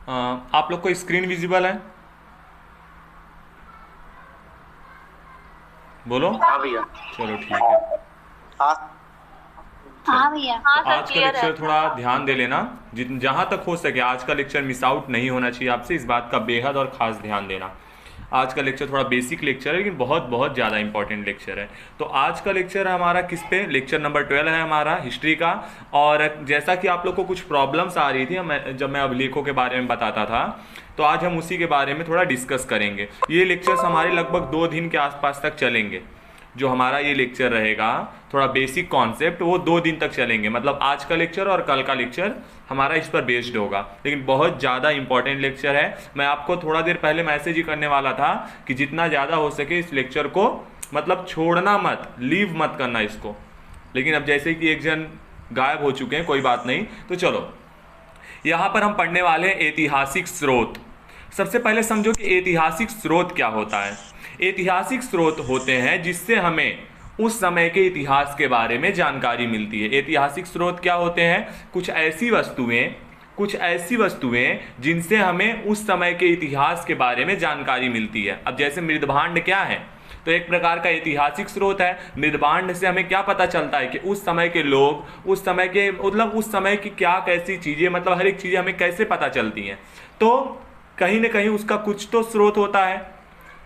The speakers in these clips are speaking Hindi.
आप लोग को स्क्रीन विजिबल है? बोलो। हाँ भैया। चलो ठीक है। हाँ। चलो, हाँ भैया। तो हाँ सर आज का क्लियर है। लेक्चर थोड़ा ध्यान दे लेना, जित जहाँ तक हो सके आज का लेक्चर मिस आउट नहीं होना चाहिए आपसे, इस बात का बेहद और ख़ास ध्यान देना। आज का लेक्चर थोड़ा बेसिक लेक्चर है लेकिन बहुत बहुत ज़्यादा इंपॉर्टेंट लेक्चर है। तो आज का लेक्चर हमारा किस पे, लेक्चर नंबर 12 है हमारा हिस्ट्री का। और जैसा कि आप लोग को कुछ प्रॉब्लम्स आ रही थी जब मैं अभिलेखों के बारे में बताता था, तो आज हम उसी के बारे में थोड़ा डिस्कस करेंगे। ये लेक्चर्स हमारे लगभग 2 दिन के आसपास तक चलेंगे। जो हमारा ये लेक्चर रहेगा थोड़ा बेसिक कॉन्सेप्ट, वो 2 दिन तक चलेंगे। मतलब आज का लेक्चर और कल का लेक्चर हमारा इस पर बेस्ड होगा, लेकिन बहुत ज़्यादा इंपॉर्टेंट लेक्चर है। मैं आपको थोड़ा देर पहले मैसेज ही करने वाला था कि जितना ज़्यादा हो सके इस लेक्चर को मतलब छोड़ना मत, लीव मत करना इसको। लेकिन अब जैसे कि एक जन गायब हो चुके हैं, कोई बात नहीं। तो चलो, यहाँ पर हम पढ़ने वाले हैं ऐतिहासिक स्रोत। सबसे पहले समझो कि ऐतिहासिक स्रोत क्या होता है। ऐतिहासिक स्रोत होते हैं जिससे हमें उस समय के इतिहास के बारे में जानकारी मिलती है। ऐतिहासिक स्रोत क्या होते हैं? कुछ ऐसी वस्तुएं जिनसे हमें उस समय के इतिहास के बारे में जानकारी मिलती है। अब जैसे मृदभांड क्या है, तो एक प्रकार का ऐतिहासिक स्रोत है। मृदभांड से हमें क्या पता चलता है कि उस समय के लोग, उस समय के मतलब उस समय की क्या कैसी चीज़ें, मतलब हर एक चीज़ें हमें कैसे पता चलती हैं। तो कहीं ना कहीं उसका कुछ तो स्रोत होता है।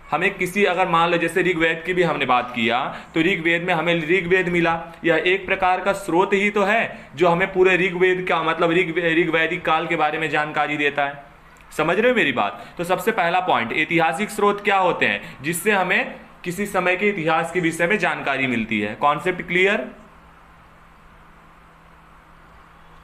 हमें किसी, अगर मान लो जैसे ऋग्वेद की भी हमने बात किया, तो ऋग्वेद में हमें ऋग्वेद मिला, यह एक प्रकार का स्रोत ही तो है जो हमें पूरे ऋग्वेद का मतलब ऋग्वैदिक काल के बारे में जानकारी देता है। समझ रहे हो मेरी बात? तो सबसे पहला पॉइंट, ऐतिहासिक स्रोत क्या होते हैं? जिससे हमें किसी समय के इतिहास के विषय में जानकारी मिलती है। Concept clear?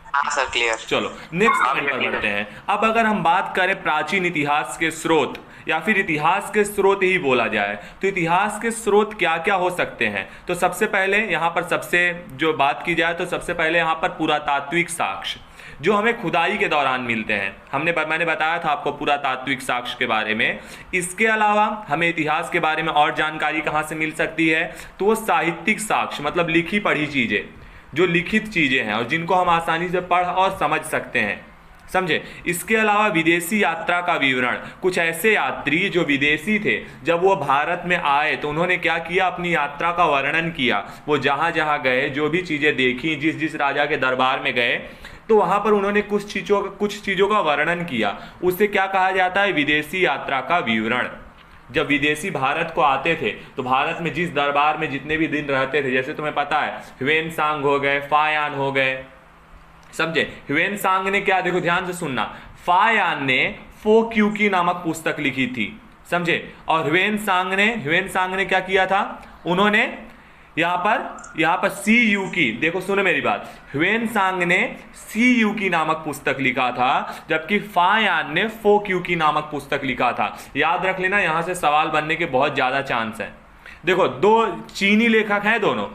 हाँ सर क्लियर। चलो नेक्स्ट पॉइंट पर बढ़ते हैं। अब अगर हम बात करें प्राचीन इतिहास के स्रोत, या फिर इतिहास के स्रोत ही बोला जाए, तो इतिहास के स्रोत क्या क्या हो सकते हैं? तो सबसे पहले यहाँ पर सबसे जो बात की जाए, तो सबसे पहले यहाँ पर पुरातात्विक साक्ष्य जो हमें खुदाई के दौरान मिलते हैं। मैंने बताया था आपको पुरातात्विक साक्ष्य के बारे में। इसके अलावा हमें इतिहास के बारे में और जानकारी कहाँ से मिल सकती है? तो वो साहित्यिक साक्ष्य, मतलब लिखी पढ़ी चीज़ें, जो लिखित चीज़ें हैं और जिनको हम आसानी से पढ़ और समझ सकते हैं। समझे? इसके अलावा विदेशी यात्रा का विवरण, कुछ ऐसे यात्री जो विदेशी थे, जब वो भारत में आए तो उन्होंने क्या किया, अपनी यात्रा का वर्णन किया। वो जहाँ जहाँ गए, जो भी चीज़ें देखी, जिस जिस राजा के दरबार में गए, तो वहाँ पर उन्होंने कुछ चीज़ों का वर्णन किया। उसे क्या कहा जाता है? विदेशी यात्रा का विवरण। जब विदेशी भारत को आते थे तो भारत में जिस दरबार में जितने भी दिन रहते थे, जैसे तुम्हें पता है ह्वेन-सांग हो गए, फायान हो गए, समझे? ह्वेन-सांग ने क्या, देखो ध्यान से सुनना, फायान ने फो क्यू की नामक पुस्तक लिखी थी, समझे? और ह्वेन-सांग ने क्या किया था? उन्होंने यहाँ पर सी यू की, देखो सुनो मेरी बात, ह्वेन-सांग ने सी यू की नामक पुस्तक लिखा था, जबकि फायान ने फो क्यू की नामक पुस्तक लिखा था। याद रख लेना, यहाँ से सवाल बनने के बहुत ज़्यादा चांस है। देखो 2 चीनी लेखक हैं दोनों,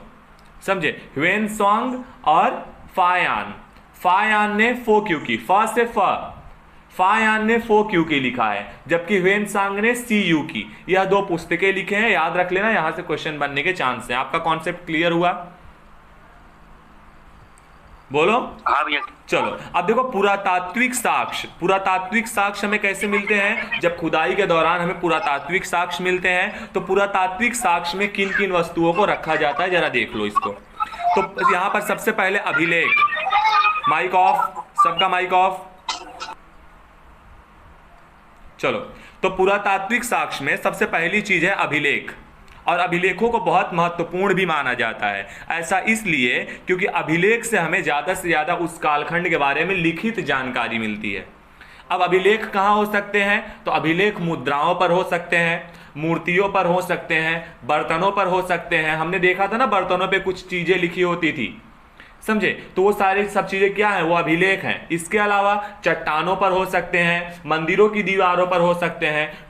समझे? ह्वेन-सांग और फायान। फायान ने फो क्यू की, फायान ने फो क्यू की लिखा है, जबकि ह्वेन-सांग ने सी यू की। यह 2 पुस्तकें लिखे हैं। याद रख लेना, यहां से क्वेश्चन बनने के चांस है। आपका कॉन्सेप्ट क्लियर हुआ? बोलो। हाँ भैया। चलो अब देखो पुरातात्विक साक्ष्य हमें कैसे मिलते हैं? जब खुदाई के दौरान हमें पुरातात्विक साक्ष्य मिलते हैं, तो पुरातात्विक साक्ष्य में किन किन वस्तुओं को रखा जाता है, जरा देख लो इसको। तो यहां पर सबसे पहले अभिलेख, माइक ऑफ, सबका माइक ऑफ। चलो, तो पुरातात्विक साक्ष्य में सबसे पहली चीज है अभिलेख, और अभिलेखों को बहुत महत्वपूर्ण भी माना जाता है। ऐसा इसलिए क्योंकि अभिलेख से हमें ज़्यादा से ज़्यादा उस कालखंड के बारे में लिखित जानकारी मिलती है। अब अभिलेख कहाँ हो सकते हैं? तो अभिलेख मुद्राओं पर हो सकते हैं, मूर्तियों पर हो सकते हैं, बर्तनों पर हो सकते हैं। हमने देखा था ना, बर्तनों पे कुछ चीज़ें लिखी होती थी, समझे? तो वो सारी सब चीज़ें क्या है? वो अभिलेख हैं। इसके अलावा चट्टानों पर हो सकते हैं, मंदिरों की दीवारों पर हो सकते हैं,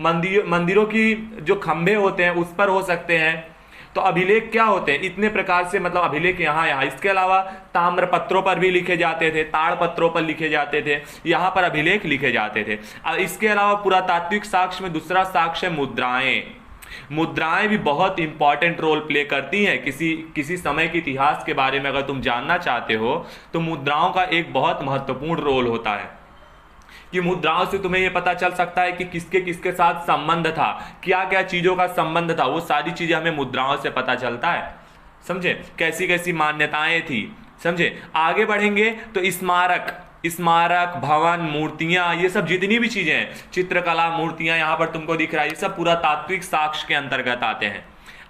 मंदिरों की जो खंभे होते हैं उस पर हो सकते हैं। तो अभिलेख क्या होते हैं? इतने प्रकार से, मतलब अभिलेख यहाँ। इसके अलावा ताम्र पत्रों पर भी लिखे जाते थे, ताड़ पत्रों पर लिखे जाते थे, यहाँ पर अभिलेख लिखे जाते थे। इसके अलावा पुरातात्विक साक्ष्य में दूसरा साक्ष्य है मुद्राएं। मुद्राएं भी बहुत इंपॉर्टेंट रोल प्ले करती हैं। किसी समय के इतिहास के बारे में अगर तुम जानना चाहते हो, तो मुद्राओं का एक बहुत महत्वपूर्ण रोल होता है। कि मुद्राओं से तुम्हें यह पता चल सकता है कि किसके किसके साथ संबंध था, क्या क्या चीजों का संबंध था, वो सारी चीजें हमें मुद्राओं से पता चलता है। समझे, कैसी कैसी मान्यताएं थी। समझे, आगे बढ़ेंगे तो स्मारक, स्मारक, भवन, मूर्तियां, ये सब जितनी भी चीजें हैं, चित्रकला, मूर्तियां यहां पर तुमको दिख रहा है, ये सब पुरातात्विक साक्ष्य के अंतर्गत आते हैं।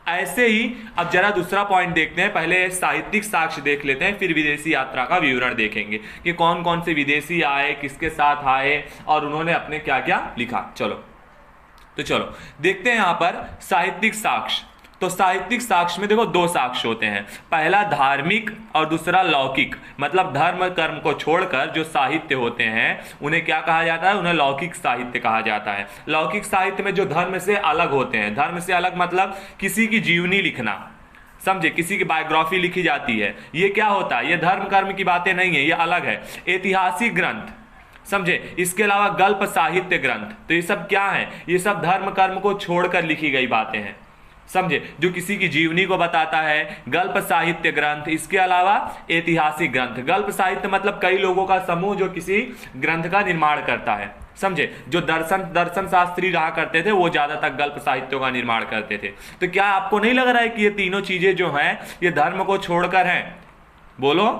ऐसे ही अब जरा दूसरा पॉइंट देखते हैं, पहले साहित्यिक साक्ष्य देख लेते हैं, फिर विदेशी यात्रा का विवरण देखेंगे कि कौन कौन से विदेशी आए, किसके साथ आए और उन्होंने अपने क्या क्या लिखा। चलो देखते हैं यहां पर साहित्यिक साक्ष्य। तो साहित्यिक साक्ष्य में देखो दो साक्ष्य होते हैं, पहला धार्मिक और दूसरा लौकिक। मतलब धर्म कर्म को छोड़कर जो साहित्य होते हैं उन्हें क्या कहा जाता है, उन्हें लौकिक साहित्य कहा जाता है। लौकिक साहित्य में जो धर्म से अलग होते हैं, धर्म से अलग मतलब किसी की जीवनी लिखना, समझे, किसी की बायोग्राफी लिखी जाती है, ये क्या होता है, ये धर्म कर्म की बातें नहीं है, ये अलग है। ऐतिहासिक ग्रंथ, समझे, इसके अलावा गल्प साहित्य ग्रंथ, तो ये सब क्या है, ये सब धर्म कर्म को छोड़कर लिखी गई बातें हैं, समझे, जो किसी की जीवनी को बताता है। गल्प साहित्य ग्रंथ, इसके अलावा ऐतिहासिक ग्रंथ। गल्प साहित्य मतलब कई लोगों का समूह जो किसी ग्रंथ का निर्माण करता है, समझे, जो दर्शन शास्त्री रहा करते थे वो ज्यादातर गल्प साहित्यों का निर्माण करते थे। तो क्या आपको नहीं लग रहा है कि ये तीनों चीजें जो हैं ये धर्म को छोड़कर हैं? बोलो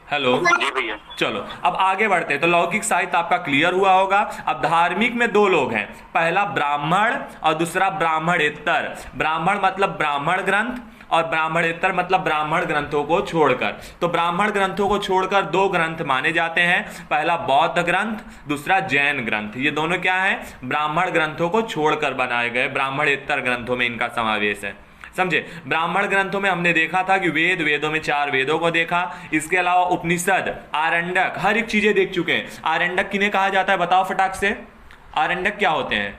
हेलो। जी भैया। चलो अब आगे बढ़ते हैं। तो लौकिक साहित्य आपका क्लियर हुआ होगा। अब धार्मिक में दो लोग हैं, पहला ब्राह्मण और दूसरा ब्राह्मणेतर। ब्राह्मण मतलब ब्राह्मण ग्रंथ और ब्राह्मणेतर मतलब ब्राह्मण ग्रंथों को छोड़कर। तो ब्राह्मण ग्रंथों को छोड़कर दो ग्रंथ माने जाते हैं, पहला बौद्ध ग्रंथ, दूसरा जैन ग्रंथ। ये दोनों क्या है, ब्राह्मण ग्रंथों को छोड़कर बनाए गए, ब्राह्मणेतर ग्रंथों में इनका समावेश है, समझे। ब्राह्मण ग्रंथों में हमने देखा था कि वेदों में 4 वेदों को देखा, इसके अलावा उपनिषद, आरण्यक, हर एक चीजें देख चुके हैं। आरण्यक किन्हें कहा जाता है, बताओ फटाक से, आरण्यक क्या होते हैं,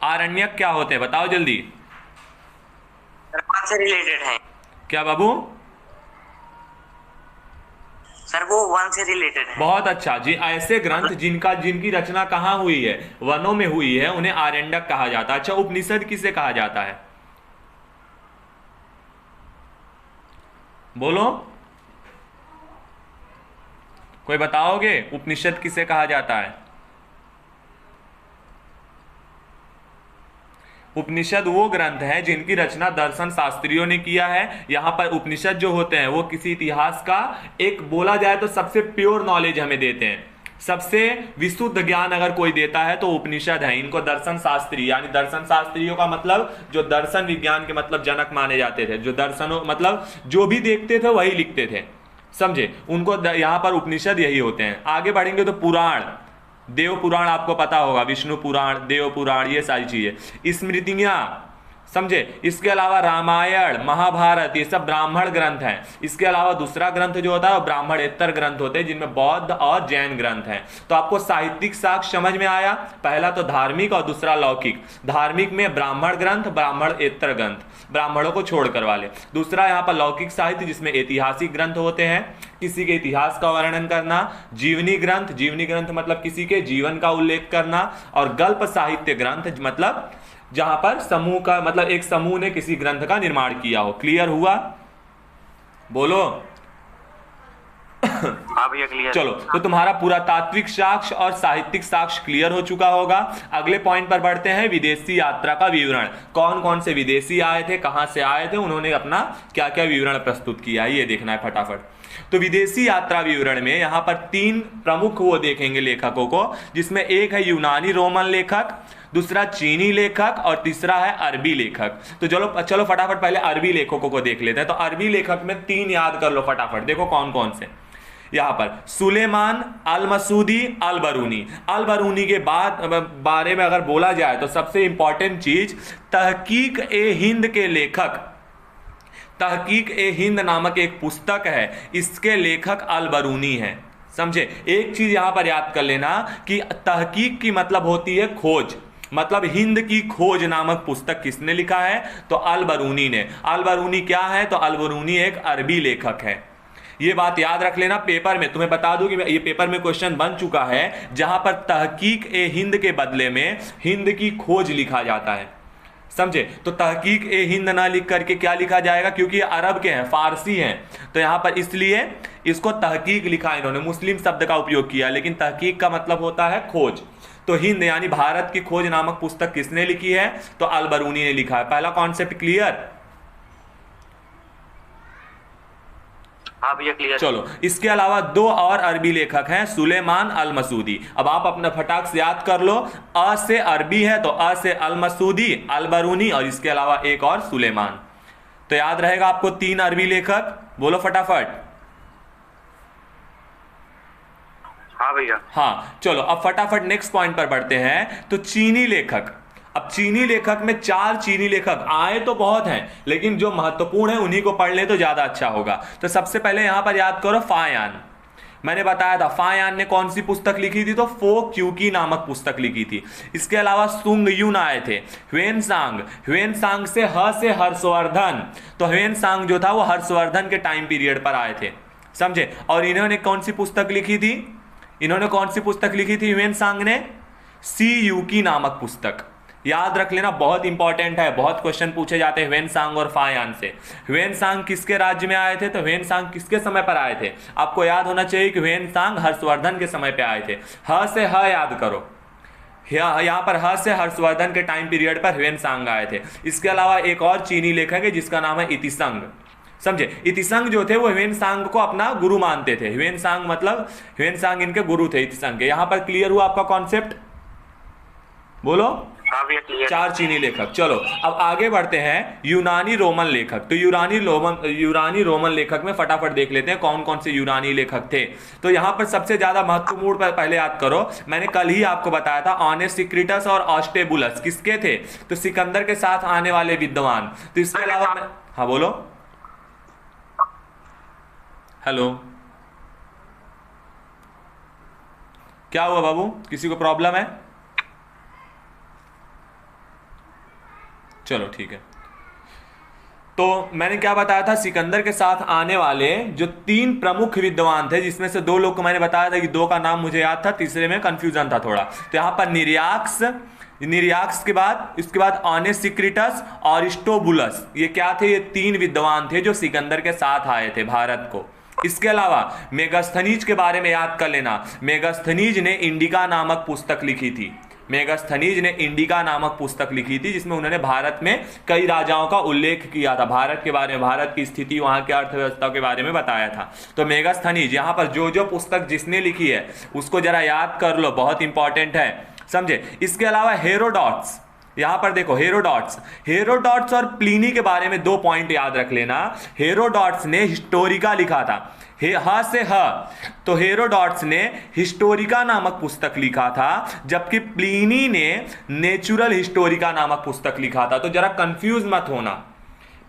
आरण्यक क्या होते हैं, बताओ जल्दी। वन से रिलेटेड है क्या बाबू? सर, वो वन से रिलेटेड है। बहुत अच्छा जी। ऐसे ग्रंथ जिनकी रचना कहाँ हुई है, वनों में हुई है, उन्हें आरण्यक कहा जाता है। अच्छा, उपनिषद किसे कहा जाता है, बोलो, कोई बताओगे उपनिषद किसे कहा जाता है? उपनिषद वो ग्रंथ है जिनकी रचना दर्शन शास्त्रियों ने किया है। यहां पर उपनिषद जो होते हैं वो किसी इतिहास का एक, बोला जाए तो सबसे प्योर नॉलेज हमें देते हैं, सबसे विशुद्ध ज्ञान अगर कोई देता है तो उपनिषद है। इनको दर्शन शास्त्री, यानी दर्शन शास्त्रियों का मतलब जो दर्शन विज्ञान के मतलब जनक माने जाते थे, जो दर्शनों मतलब जो भी देखते थे वही लिखते थे, समझे, उनको यहां पर उपनिषद यही होते हैं। आगे बढ़ेंगे तो पुराण, देव पुराण आपको पता होगा, विष्णु पुराण, देव पुराण, ये सारी चीजें, स्मृतियां, समझे। इसके अलावा रामायण, महाभारत, ये सब ब्राह्मण ग्रंथ हैं। इसके अलावा दूसरा ग्रंथ जो होता है वो ब्राह्मणेतर ग्रंथ होते हैं, जिनमें बौद्ध और जैन ग्रंथ हैं। तो आपको साहित्यिक साक्ष्य समझ में आया, पहला तो धार्मिक और दूसरा लौकिक। धार्मिक में ब्राह्मण ग्रंथ, ब्राह्मणेतर ग्रंथ, ब्राह्मणों को छोड़कर वाले। दूसरा यहाँ पर लौकिक साहित्य जिसमें ऐतिहासिक ग्रंथ होते हैं, किसी के इतिहास का वर्णन करना। जीवनी ग्रंथ, जीवनी ग्रंथ मतलब किसी के जीवन का उल्लेख करना। और गल्प साहित्य ग्रंथ मतलब जहां पर समूह का मतलब एक समूह ने किसी ग्रंथ का निर्माण किया हो। क्लियर हुआ, बोलो। हाँ भैया क्लियर। चलो, तो तुम्हारा पूरा तात्विक साक्ष्य और साहित्यिक साक्ष्य क्लियर हो चुका होगा। अगले पॉइंट पर बढ़ते हैं, विदेशी यात्रा का विवरण। कौन कौन से विदेशी आए थे, कहां से आए थे, उन्होंने अपना क्या क्या विवरण प्रस्तुत किया, ये देखना है फटाफट। तो विदेशी यात्रा विवरण में यहां पर 3 प्रमुख वो देखेंगे लेखकों को, जिसमें एक है यूनानी रोमन लेखक, दूसरा चीनी लेखक और तीसरा है अरबी लेखक। तो चलो फटाफट पहले अरबी लेखकों को देख लेते हैं। तो अरबी लेखक में 3 याद कर लो फटाफट, देखो कौन कौन से। यहां पर सुलेमान, अल मसूदी, अल बरूनी। अल बरूनी के बारे में अगर बोला जाए तो सबसे इंपॉर्टेंट चीज, तहकीक ए हिंद के लेखक, तहकीक ए हिंद नामक एक पुस्तक है, इसके लेखक अल बरूनी है, समझे। एक चीज यहां पर याद कर लेना कि तहकीक की मतलब होती है खोज, मतलब हिंद की खोज नामक पुस्तक किसने लिखा है, तो अल बरूनी ने। अल बरूनी क्या है, तो अल बरूनी एक अरबी लेखक है। ये बात याद रख लेना, पेपर में तुम्हें बता दूं कि ये पेपर में क्वेश्चन बन चुका है, जहां पर तहकीक ए हिंद के बदले में हिंद की खोज लिखा जाता है। समझे। तो तहकीक ए हिंद ना लिख करके क्या लिखा जाएगा, क्योंकि ये अरब के हैं, फारसी हैं, तो यहाँ पर इसलिए इसको तहकीक लिखा, इन्होंने मुस्लिम शब्द का उपयोग किया, लेकिन तहकीक का मतलब होता है खोज। तो हिंद यानी भारत की खोज नामक पुस्तक किसने लिखी है, तो अल बरूनी ने लिखा है। पहला कॉन्सेप्ट क्लियर। हाँ भैया क्लियर। चलो, इसके अलावा दो और अरबी लेखक हैं, सुलेमान अल मसूदी। अब आप अपना फटाक से याद कर लो, अ से अरबी है तो अ से अल मसूदी, अल बरूनी और इसके अलावा एक और सुलेमान। तो याद रहेगा आपको 3 अरबी लेखक, बोलो फटाफट। हाँ भैया। हाँ चलो, अब फटाफट नेक्स्ट पॉइंट पर बढ़ते हैं। तो चीनी लेखक, अब चीनी लेखक में 4 चीनी लेखक आए तो बहुत हैं, लेकिन जो महत्वपूर्ण है उन्हीं को पढ़ ले तो ज्यादा अच्छा होगा। तो सबसे पहले यहां पर याद करो फायान। मैंने बताया था फायान ने कौन सी पुस्तक लिखी थी, तो फो क्यूकी नामक पुस्तक लिखी थी। इसके अलावा सुंग यून आए थे, ह्वेनसांग, ह्वेनसांग से ह से हर्षवर्धन, तो ह्वेनसांग जो था वो हर्षवर्धन के टाइम पीरियड पर आए थे, समझे। और इन्होंने कौन सी पुस्तक लिखी थी, इन्होंने कौन सी पुस्तक लिखी थी, ह्वेनसांग ने सी यूकी नामक पुस्तक। याद रख लेना, बहुत इंपॉर्टेंट है, बहुत क्वेश्चन पूछे जाते हैं ह्वेनसांग और फायान से। ह्वेनसांग किसके राज्य में आए थे, तो ह्वेनसांग किसके समय पर आए थे, आपको याद होना चाहिए कि ह्वेनसांग हर्षवर्धन के समय पे आए थे। ह से ह याद करो, यहाँ पर ह से हर्षवर्धन के टाइम पीरियड पर ह्वेनसांग आए थे। इसके अलावा एक और चीनी लेखक है जिसका नाम है इतिसंग, समझे। इतिसंग जो थे वो ह्वेनसांग को अपना गुरु मानते थे, ह्वेनसांग मतलब ह्वेनसांग इनके गुरु थे इतिसंग के। यहाँ पर क्लियर हुआ आपका कॉन्सेप्ट, बोलो। हाँ भैया क्लियर। 4 चीनी लेखक। चलो अब आगे बढ़ते हैं यूनानी रोमन लेखक। तो यूनानी रोमन लेखक में फटाफट देख लेते हैं कौन कौन से यूनानी लेखक थे। तो यहाँ पर सबसे ज्यादा महत्वपूर्ण पर पहले याद करो, मैंने कल ही आपको बताया था ऑनेसिक्रिटस और ऑस्टेबुलस किसके थे, तो सिकंदर के साथ आने वाले विद्वान। तो इसके अलावा हाँ बोलो, हेलो, क्या हुआ बाबू, किसी को प्रॉब्लम है? चलो ठीक है। तो मैंने क्या बताया था, सिकंदर के साथ आने वाले जो 3 प्रमुख विद्वान थे, जिसमें से 2 लोग को मैंने बताया था कि 2 का नाम मुझे याद था, तीसरे में कंफ्यूजन था थोड़ा। तो यहां पर निरियाक्स के बाद, इसके बाद ऑनेसिक्रिटस और अरिस्टोबुलस, ये क्या थे, ये 3 विद्वान थे जो सिकंदर के साथ आए थे भारत को। इसके अलावा मेगास्थनीज के बारे में याद कर लेना, मेगास्थनीज ने इंडिका नामक पुस्तक लिखी थी, मेगास्थनीज ने इंडिका नामक पुस्तक लिखी थी जिसमें उन्होंने भारत में कई राजाओं का उल्लेख किया था, भारत के बारे में, भारत की स्थिति, वहां की अर्थव्यवस्था के बारे में बताया था। तो मेगास्थनीज, यहां पर जो पुस्तक जिसने लिखी है उसको जरा याद कर लो, बहुत इंपॉर्टेंट है, समझे। इसके अलावा हेरोडोट्स, यहां पर देखो हेरोडोट्स और प्लिनी के बारे में 2 पॉइंट याद रख लेना। हेरोडोट्स ने हिस्टोरिका लिखा था, ह से ह, तो हेरोडोट्स ने हिस्टोरिका नामक पुस्तक लिखा था, जबकि प्लिनी ने नेचुरल हिस्टोरिका नामक पुस्तक लिखा था। तो जरा कंफ्यूज मत होना,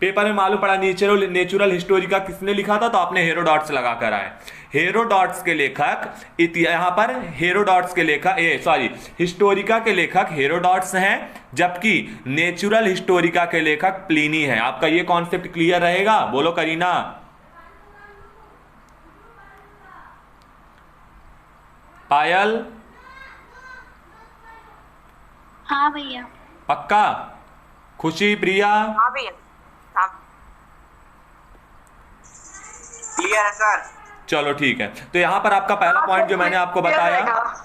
पेपर में मालूम पड़ा नेचुरल हिस्टोरिका किसने लिखा था, तो आपने हेरोडोट्स लगा कर आए। हेरोडोट्स के लेखक, यहां पर हेरोडोट्स के लेखक हिस्टोरिका के लेखक हेरोडोट्स हैं, जबकि नेचुरल हिस्टोरिका के लेखक प्लिनी है। आपका ये कॉन्सेप्ट क्लियर रहेगा, बोलो करीना। पायल, हाँ भैया। पक्का? खुशी, प्रिया? हाँ भैया। हाँ क्लियर है सर। चलो ठीक है। तो यहां पर आपका पहला पॉइंट जो मैंने आपको बताया,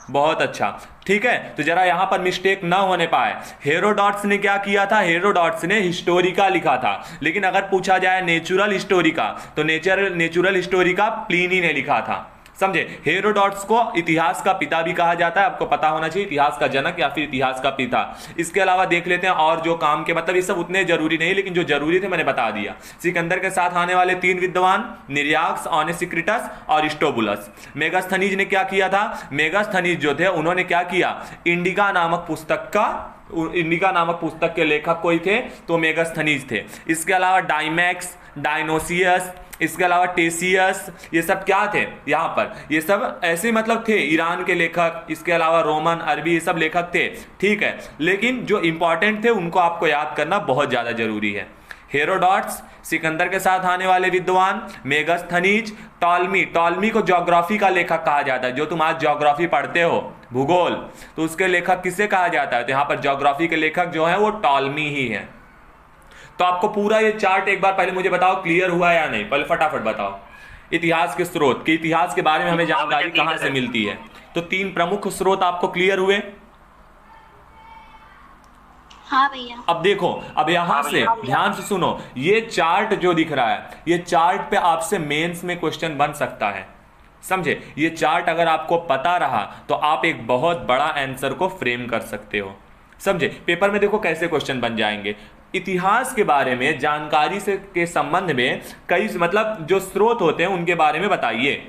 बहुत अच्छा, ठीक है। तो जरा यहां पर मिस्टेक ना होने पाए, हेरोडोट्स ने क्या किया था, हेरोडोट्स ने हिस्टोरिका लिखा था, लेकिन अगर पूछा जाए नेचुरल हिस्टोरिका, तो नेचुरल हिस्टोरिका प्लिनी ने लिखा था, समझे। हेरोडोट्स को इतिहास का पिता भी कहा जाता है, आपको पता होना चाहिए, इतिहास का जनक या फिर इतिहास का पिता। इसके अलावा देख लेते हैं और जो काम के, मतलब ये सब उतने जरूरी नहीं, लेकिन जो जरूरी थे मैंने बता दिया। सिकंदर के साथ आने वाले 3 विद्वान, निरियाक्स, ऑनेसिक्रिटस और अरिस्टोबुलस। मेगास्थनीज ने क्या किया था, मेगास्थनीज जो थे उन्होंने क्या किया, इंडिका नामक पुस्तक के लेखक कोई थे, तो मेगास्थनीज थे। इसके अलावा डाइमैक्स, डायनोसियस, इसके अलावा टेसियस, ये सब क्या थे, यहां पर ये सब ऐसे मतलब थे, ईरान के लेखक, इसके अलावा रोमन, अरबी, ये सब लेखक थे, ठीक है। लेकिन जो इंपॉर्टेंट थे उनको आपको याद करना बहुत ज्यादा जरूरी है। हेरोडोट्स, सिकंदर के साथ आने वाले विद्वान, मेगास्थनीज, टॉलमी। टॉलमी को ज्योग्राफी का लेखक कहा जाता है। जो तुम आज ज्योग्राफी पढ़ते हो, भूगोल, तो उसके लेखक किसे कहा जाता है? तो यहाँ पर ज्योग्राफी के लेखक जो है वो टॉलमी ही है। तो आपको पूरा ये चार्ट एक बार पहले मुझे बताओ क्लियर हुआ या नहीं, पहले फटाफट बताओ। इतिहास के स्रोत, कि इतिहास के बारे में हमें जानकारी कहां से मिलती है। तो 3 प्रमुख स्रोत आपको क्लियर हुए। हाँ भैया। अब देखो, अब यहां से ध्यान से सुनो, ये चार्ट जो दिख रहा है, ये चार्ट पे आपसे मेंस में क्वेश्चन बन सकता है, समझे। ये चार्ट अगर आपको पता रहा तो आप एक बहुत बड़ा आंसर को फ्रेम कर सकते हो, समझे। पेपर में देखो कैसे क्वेश्चन बन जाएंगे। इतिहास के बारे में जानकारी से के संबंध में कई मतलब जो स्रोत होते हैं उनके बारे में बताइए,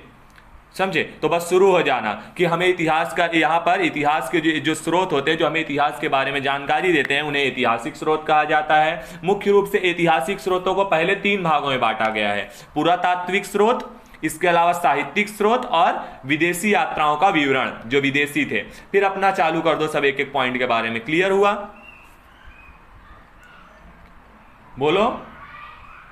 समझे। तो बस शुरू हो जाना कि हमें इतिहास का, यहाँ पर इतिहास के जो स्रोत होते हैं जो हमें इतिहास के बारे में जानकारी देते हैं उन्हें ऐतिहासिक स्रोत कहा जाता है। मुख्य रूप से ऐतिहासिक स्रोतों को पहले 3 भागों में बांटा गया है, पुरातात्विक स्रोत, इसके अलावा साहित्यिक स्रोत और विदेशी यात्राओं का विवरण, जो विदेशी थे। फिर अपना चालू कर दो सब एक एक पॉइंट के बारे में। क्लियर हुआ? बोलो।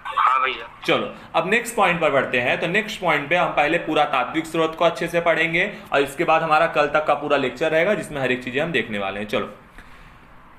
हाँ भैया। चलो अब नेक्स्ट पॉइंट पर बढ़ते हैं। तो नेक्स्ट पॉइंट पे हम पहले पुरातात्विक स्रोत को अच्छे से पढ़ेंगे और इसके बाद हमारा कल तक का पूरा लेक्चर रहेगा जिसमें हर एक चीजें हम देखने वाले हैं। चलो,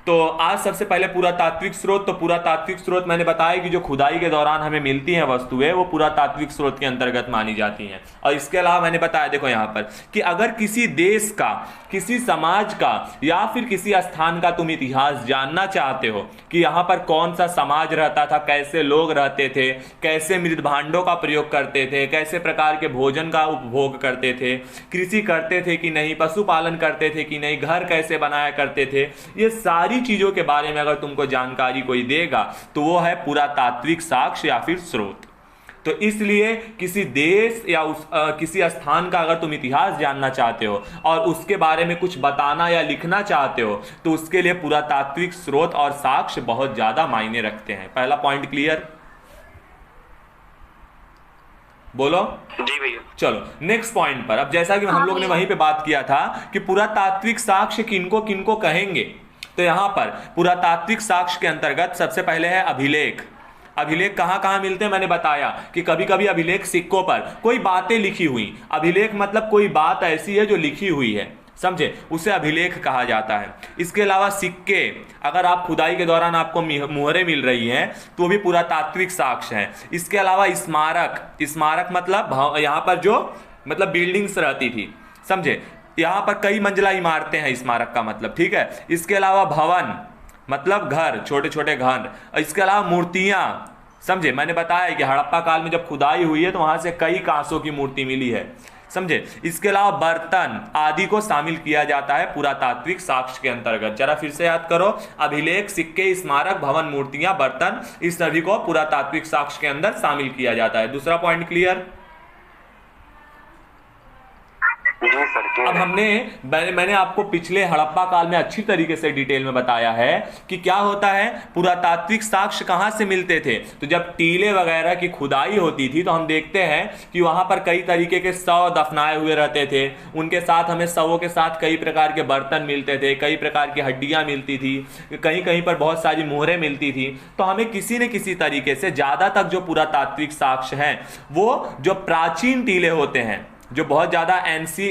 तो आज सबसे पहले पुरातात्विक स्रोत। तो पुरातात्विक स्रोत मैंने बताया कि जो खुदाई के दौरान हमें मिलती हैं वस्तुएं वो पुरातात्विक स्रोत के अंतर्गत मानी जाती हैं। और इसके अलावा मैंने बताया, देखो यहाँ पर, कि अगर किसी देश का, किसी समाज का या फिर किसी स्थान का तुम इतिहास जानना चाहते हो कि यहाँ पर कौन सा समाज रहता था, कैसे लोग रहते थे, कैसे मृत भांडों का प्रयोग करते थे, कैसे प्रकार के भोजन का उपभोग करते थे, कृषि करते थे कि नहीं, पशुपालन करते थे कि नहीं, घर कैसे बनाया करते थे, ये सारी चीजों के बारे में अगर तुमको जानकारी कोई देगा तो वो है पुरातात्विक साक्ष्य या फिर स्रोत। तो इसलिए किसी देश या किसी स्थान का अगर तुम इतिहास जानना चाहते हो और उसके बारे में कुछ बताना या लिखना चाहते हो तो उसके लिए पुरातात्विक स्रोत और साक्ष्य बहुत ज्यादा मायने रखते हैं। पहला पॉइंट क्लियर? बोलो। जी भैया। चलो नेक्स्ट पॉइंट पर। अब जैसा कि हम लोग ने वहीं पे बात किया था कि पुरातात्विक साक्ष्य किनको किनको कहेंगे, तो यहां पर पुरातात्विक साक्ष्य के अंतर्गत सबसे पहले है अभिलेख। अभिलेख कहां कहां मिलते हैं मैंने बताया कि कभी कभी अभिलेख सिक्कों पर कोई बातें लिखी हुई, अभिलेख मतलब कोई बात ऐसी है जो लिखी हुई है, समझे, उसे अभिलेख कहा जाता है। इसके अलावा सिक्के, अगर आप खुदाई के दौरान आपको मुहरें मिल रही हैं तो भी पुरातात्विक साक्ष्य है। इसके अलावा स्मारक, स्मारक मतलब यहाँ पर जो मतलब बिल्डिंग्स रहती थी, समझे, यहाँ पर कई मंजिला इमारतें हैं स्मारक का मतलब, ठीक है। इसके अलावा भवन मतलब घर, छोटे छोटे घर। इसके अलावा मूर्तियां, समझे, मैंने बताया कि हड़प्पा काल में जब खुदाई हुई है तो वहां से कई कांसों की मूर्ति मिली है, समझे। इसके अलावा बर्तन आदि को शामिल किया जाता है पुरातात्विक साक्ष्य के अंतर्गत। जरा फिर से याद करो, अभिलेख, सिक्के, स्मारक, भवन, मूर्तियां, बर्तन, इस सभी को पुरातात्विक साक्ष्य के अंदर शामिल किया जाता है। दूसरा पॉइंट क्लियर? अब मैंने आपको पिछले हड़प्पा काल में अच्छी तरीके से डिटेल में बताया है कि क्या होता है, पुरातात्विक साक्ष्य कहां से मिलते थे। तो जब टीले वगैरह की खुदाई होती थी तो हम देखते हैं कि वहां पर कई तरीके के शव दफनाए हुए रहते थे, उनके साथ हमें शवों के साथ कई प्रकार के बर्तन मिलते थे, कई प्रकार की हड्डियां मिलती थी, कहीं कहीं पर बहुत सारी मोहरें मिलती थी। तो हमें किसी न किसी तरीके से ज्यादा तक जो पुरातात्विक साक्ष्य हैं वो जो प्राचीन टीले होते हैं, जो बहुत ज्यादा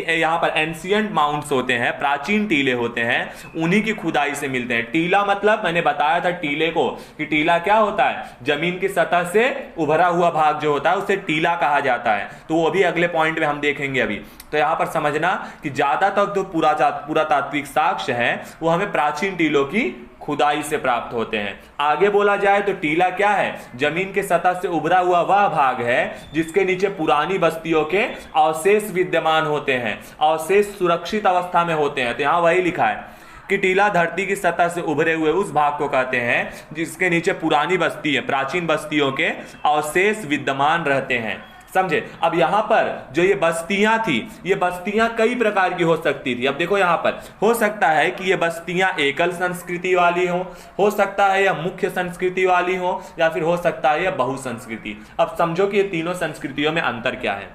यहाँ पर एंशियंट माउंट्स होते हैं, प्राचीन टीले होते हैं, उन्हीं की खुदाई से मिलते हैं। टीला मतलब मैंने बताया था टीले को कि टीला क्या होता है, जमीन की सतह से उभरा हुआ भाग जो होता है उसे टीला कहा जाता है। तो वो भी अगले पॉइंट में हम देखेंगे अभी। तो यहाँ पर समझना कि ज्यादातर जो पुरातात्विक साक्ष्य है वो हमें प्राचीन टीलों की खुदाई से प्राप्त होते हैं। आगे बोला जाए तो टीला क्या है, जमीन के सतह से उभरा हुआ वह भाग है जिसके नीचे पुरानी बस्तियों के अवशेष विद्यमान होते हैं, अवशेष सुरक्षित अवस्था में होते हैं। तो यहाँ वही लिखा है कि टीला धरती की सतह से उभरे हुए उस भाग को कहते हैं जिसके नीचे पुरानी बस्ती है, प्राचीन बस्तियों के अवशेष विद्यमान रहते हैं, समझे। अब यहां पर जो ये बस्तियां थी, ये बस्तियां कई प्रकार की हो सकती थी। अब देखो यहां पर हो सकता है कि ये बस्तियां एकल संस्कृति वाली हो सकता है या मुख्य संस्कृति वाली हो, या फिर हो सकता है या बहुसंस्कृति। अब समझो कि ये तीनों संस्कृतियों में अंतर क्या है,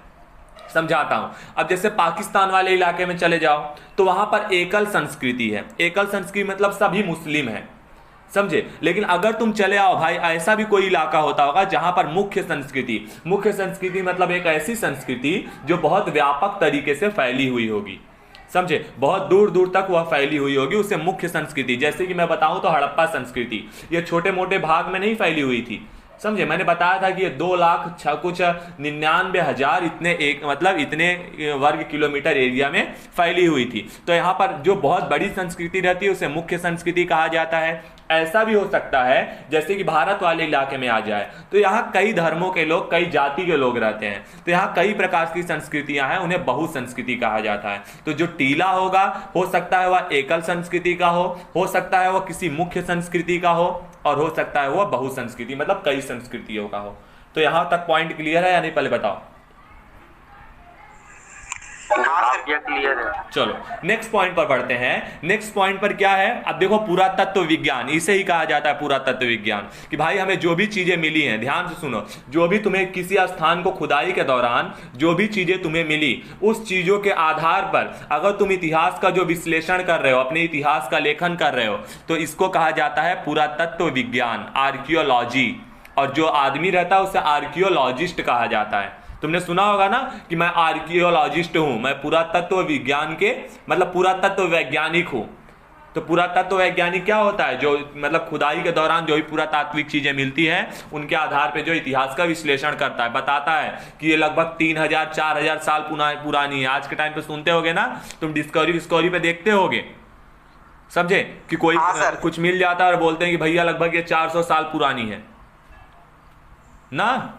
समझाता हूं। अब जैसे पाकिस्तान वाले इलाके में चले जाओ तो वहां पर एकल संस्कृति है। एकल संस्कृति मतलब सभी मुस्लिम हैं, समझे। लेकिन अगर तुम चले आओ भाई, ऐसा भी कोई इलाका होता होगा जहां पर मुख्य संस्कृति मतलब एक ऐसी संस्कृति जो बहुत व्यापक तरीके से फैली हुई होगी, समझे, बहुत दूर दूर तक वह फैली हुई होगी, उसे मुख्य संस्कृति। जैसे कि मैं बताऊं तो हड़प्पा संस्कृति ये छोटे मोटे भाग में नहीं फैली हुई थी, समझे। मैंने बताया था कि ये 2,99,000 इतने एक मतलब इतने वर्ग किलोमीटर एरिया में फैली हुई थी। तो यहाँ पर जो बहुत बड़ी संस्कृति रहती है उसे मुख्य संस्कृति कहा जाता है। ऐसा भी हो सकता है जैसे कि भारत वाले इलाके में आ जाए तो यहाँ कई धर्मों के लोग, कई जाति के लोग रहते हैं, तो यहाँ कई प्रकार की संस्कृतियां हैं, उन्हें बहुसंस्कृति कहा जाता है। तो जो टीला होगा हो सकता है वह एकल संस्कृति का हो सकता है वह किसी मुख्य संस्कृति का हो, और हो सकता है वह बहुसंस्कृति मतलब कई संस्कृतियों का हो। तो यहां तक पॉइंट क्लियर है या नहीं, पहले बताओ। क्लियर है। चलो नेक्स्ट पॉइंट पर बढ़ते हैं। नेक्स्ट पॉइंट पर क्या है, अब देखो पुरातत्व विज्ञान, इसे ही कहा जाता है पुरातत्व विज्ञान, कि भाई हमें जो भी चीजें मिली हैं, ध्यान से सुनो, जो भी तुम्हें किसी स्थान को खुदाई के दौरान जो भी चीजें तुम्हें मिली, उस चीजों के आधार पर अगर तुम इतिहास का जो विश्लेषण कर रहे हो, अपने इतिहास का लेखन कर रहे हो, तो इसको कहा जाता है पुरातत्व विज्ञान, आर्कियोलॉजी। और जो आदमी रहता है उसे आर्कियोलॉजिस्ट कहा जाता है। तुमने सुना होगा ना कि मैं आर्कियोलॉजिस्ट हूं, मैं पुरातत्व विज्ञान के मतलब पुरातत्व वैज्ञानिक हूं। तो पुरातत्व वैज्ञानिक क्या होता है, जो मतलब खुदाई के दौरान जो भी पुरातात्विक चीजें मिलती हैं उनके आधार पे जो इतिहास का विश्लेषण करता है, बताता है कि ये लगभग 3,000-4,000 साल पुरानी है। आज के टाइम पे सुनते होगे ना, तुम डिस्कवरी पे देखते होगे, समझे, कि कोई कुछ मिल जाता है और बोलते हैं कि भैया लगभग ये 400 साल पुरानी है ना।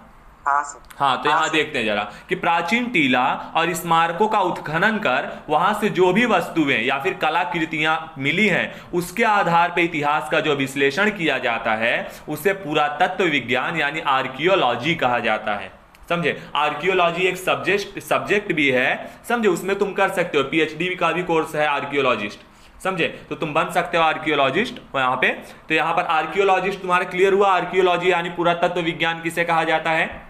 हाँ, तो यहाँ देखते हैं जरा कि प्राचीन टीला और स्मारकों का उत्खनन कर वहां से जो भी वस्तुएं या फिर कलाकृतियां मिली हैं उसके आधार पर इतिहास का जो विश्लेषण किया जाता है उसे पुरातत्व विज्ञान यानी आर्कियोलॉजी कहा जाता है, समझे। आर्कियोलॉजी एक सब्जेक्ट भी है, समझे, उसमें तुम कर सकते हो, पीएचडी का भी कोर्स है आर्कियोलॉजिस्ट, समझे, तो तुम बन सकते हो आर्कियोलॉजिस्ट यहाँ पे। तो यहाँ पर आर्कियोलॉजिस्ट तुम्हारा क्लियर हुआ, आर्कियोलॉजी यानी पुरातत्व विज्ञान किसे कहा जाता है।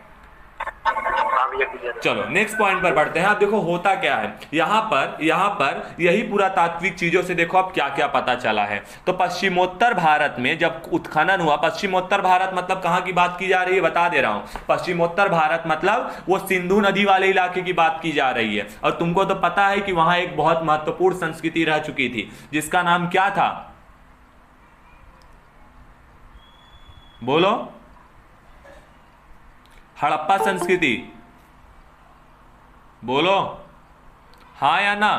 चलो नेक्स्ट पॉइंट पर बढ़ते हैं। अब देखो होता क्या है यहाँ पर यही पुरातात्विक चीजों से देखो अब क्या क्या पता चला है। तो पश्चिमोत्तर भारत में जब उत्खनन हुआ, पश्चिमोत्तर भारत मतलब कहाँ की बात की जा रही है, बता दे रहा हूं, पश्चिमोत्तर भारत मतलब वो सिंधु नदी वाले इलाके की बात की जा रही है। और तुमको तो पता है कि वहां एक बहुत महत्वपूर्ण संस्कृति रह चुकी थी जिसका नाम क्या था, बोलो, हड़प्पा संस्कृति, बोलो हाँ या ना।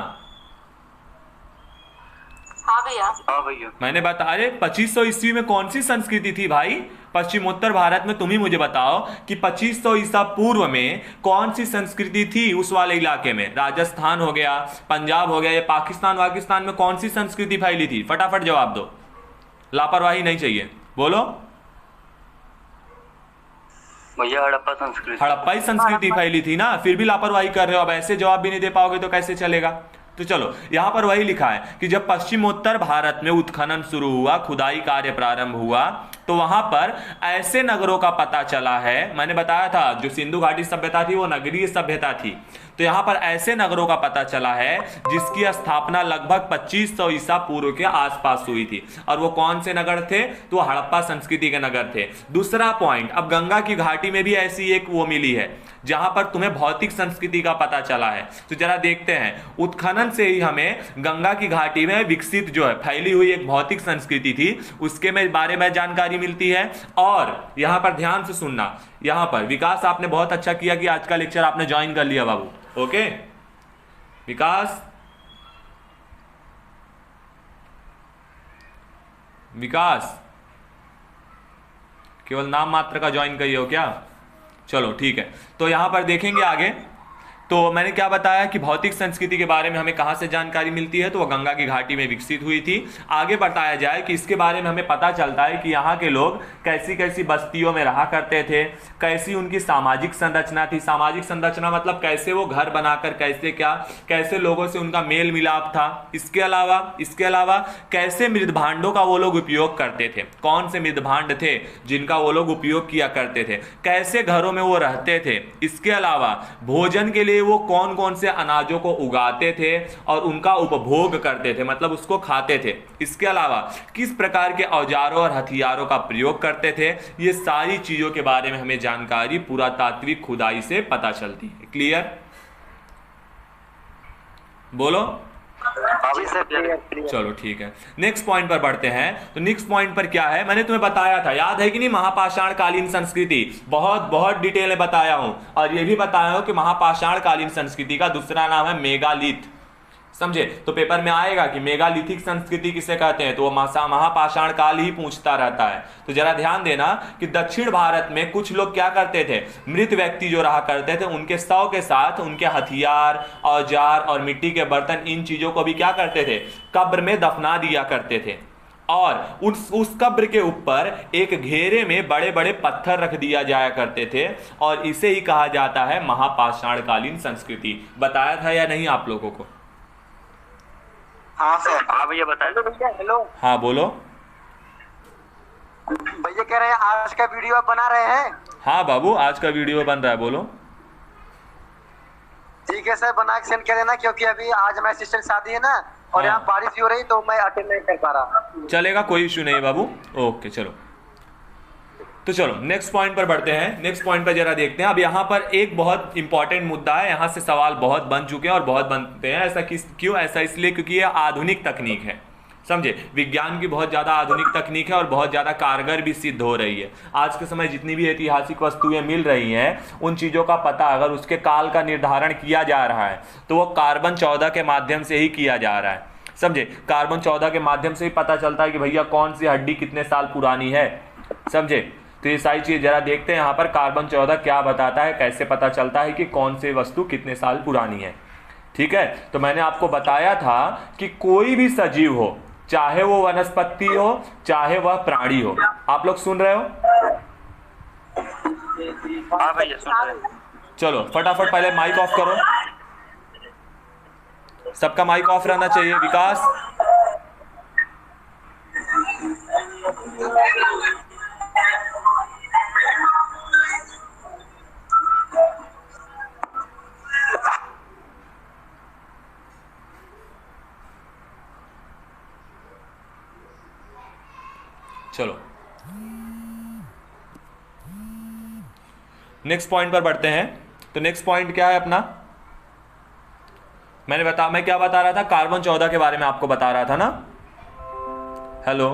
हाँ भैया। हाँ भैया। मैंने बता, अरे 2500 ईस्वी में कौन सी संस्कृति थी भाई पश्चिमोत्तर भारत में, तुम ही मुझे बताओ कि 2500 ईसा पूर्व में कौन सी संस्कृति थी उस वाले इलाके में। राजस्थान हो गया, पंजाब हो गया, या पाकिस्तान में कौन सी संस्कृति फैली थी, फटाफट जवाब दो, लापरवाही नहीं चाहिए, बोलो। भैया हड़प्पा संस्कृति, हड़प्पा ही संस्कृति फैली थी ना, फिर भी लापरवाही कर रहे हो। अब ऐसे जवाब भी नहीं दे पाओगे तो कैसे चलेगा। तो चलो यहां पर वही लिखा है कि जब पश्चिमोत्तर भारत में उत्खनन शुरू हुआ, खुदाई कार्य प्रारंभ हुआ, तो वहां पर ऐसे नगरों का पता चला है, मैंने बताया था जो सिंधु घाटी सभ्यता थी वो नगरीय सभ्यता थी, तो यहां पर ऐसे नगरों का पता चला है जिसकी स्थापना लगभग 2500 ईसा पूर्व के आसपास हुई थी। और वो कौन से नगर थे, तो हड़प्पा संस्कृति के नगर थे। दूसरा पॉइंट, अब गंगा की घाटी में भी ऐसी एक वो मिली है जहां पर तुम्हें भौतिक संस्कृति का पता चला है। तो जरा देखते हैं, उत्खनन से ही हमें गंगा की घाटी में विकसित जो है फैली हुई एक भौतिक संस्कृति थी उसके में बारे में जानकारी मिलती है। और यहां पर ध्यान से सुनना, यहां पर विकास आपने बहुत अच्छा किया कि आज का लेक्चर आपने ज्वाइन कर लिया बाबू, ओके विकास, केवल नाम मात्र का ज्वाइन करिए हो क्या, चलो ठीक है। तो यहां पर देखेंगे आगे, तो मैंने क्या बताया कि भौतिक संस्कृति के बारे में हमें कहां से जानकारी मिलती है, तो वह गंगा की घाटी में विकसित हुई थी। आगे बताया जाए कि इसके बारे में हमें पता चलता है कि यहाँ के लोग कैसी कैसी बस्तियों में रहा करते थे, कैसी उनकी सामाजिक संरचना थी। सामाजिक संरचना मतलब कैसे वो घर बनाकर कैसे लोगों से उनका मेल मिलाप था। इसके अलावा कैसे मृदभांडों का वो लोग उपयोग करते थे, कौन से मृदभांड थे जिनका वो लोग उपयोग किया करते थे, कैसे घरों में वो रहते थे। इसके अलावा भोजन के लिए से वो कौन कौन से अनाजों को उगाते थे और उनका उपभोग करते थे, मतलब उसको खाते थे। इसके अलावा किस प्रकार के औजारों और हथियारों का प्रयोग करते थे, ये सारी चीजों के बारे में हमें जानकारी पुरातात्विक खुदाई से पता चलती है। क्लियर? बोलो। अभी से क्लियर। चलो ठीक है, नेक्स्ट पॉइंट पर बढ़ते हैं। तो नेक्स्ट पॉइंट पर क्या है, मैंने तुम्हें बताया था, याद है कि नहीं, महापाषाण कालीन संस्कृति, बहुत बहुत डिटेल में बताया हूं। और यह भी बताया हूं कि महापाषाण कालीन संस्कृति का दूसरा नाम है मेगालिथ। समझे? तो पेपर में आएगा कि मेगालिथिक संस्कृति किसे कहते हैं, तो वो महापाषाण काल ही पूछता रहता है। तो जरा ध्यान देना कि दक्षिण भारत में कुछ लोग क्या करते थे, मृत व्यक्ति जो रहा करते थे उनके शव के साथ उनके हथियार, औजार और मिट्टी के बर्तन, इन चीजों को भी क्या करते थे, कब्र में दफना दिया करते थे। और उस कब्र के ऊपर एक घेरे में बड़े बड़े पत्थर रख दिया जाया करते थे, और इसे ही कहा जाता है महापाषाण कालीन संस्कृति। बताया था या नहीं आप लोगों को? हाँ सर। हाँ भैया बताए। हेलो हाँ बोलो। भैया, कह रहे हैं आज का वीडियो आप बना रहे हैं? हाँ बाबू, आज का वीडियो बन रहा है, बोलो। ठीक है सर, बना के सेंड कर देना, क्योंकि अभी आज हमारे सिस्टर की शादी है ना, और हाँ। यहाँ बारिश भी हो रही, तो मैं अटेंड नहीं कर पा रहा। चलेगा, कोई इश्यू नहीं बाबू। ओके चलो, तो चलो नेक्स्ट पॉइंट पर बढ़ते हैं। नेक्स्ट पॉइंट पर जरा देखते हैं। अब यहाँ पर एक बहुत इंपॉर्टेंट मुद्दा है, यहाँ से सवाल बहुत बन चुके हैं और बहुत बनते हैं। ऐसा क्यों? ऐसा इसलिए क्योंकि ये आधुनिक तकनीक है। समझे? विज्ञान की बहुत ज्यादा आधुनिक तकनीक है और बहुत ज्यादा कारगर भी सिद्ध हो रही है। आज के समय जितनी भी ऐतिहासिक वस्तुएं मिल रही हैं, उन चीजों का पता अगर उसके काल का निर्धारण किया जा रहा है तो वो कार्बन 14 के माध्यम से ही किया जा रहा है। समझे? कार्बन 14 के माध्यम से ही पता चलता है कि भैया कौन सी हड्डी कितने साल पुरानी है। समझे? तो ये सारी चीज जरा देखते हैं यहाँ पर कार्बन 14 क्या बताता है, कैसे पता चलता है कि कौन सी वस्तु कितने साल पुरानी है। ठीक है, तो मैंने आपको बताया था कि कोई भी सजीव हो, चाहे वो वनस्पति हो चाहे वह प्राणी हो। आप लोग सुन रहे हो? हाँ भैया सुन रहे हैं। चलो फटाफट पहले माइक ऑफ करो, सबका माइक ऑफ रहना चाहिए। विकास, चलो नेक्स्ट पॉइंट पर बढ़ते हैं। तो नेक्स्ट पॉइंट क्या है अपना, मैं क्या बता रहा था, कार्बन 14 के बारे में आपको बता रहा था ना। हेलो,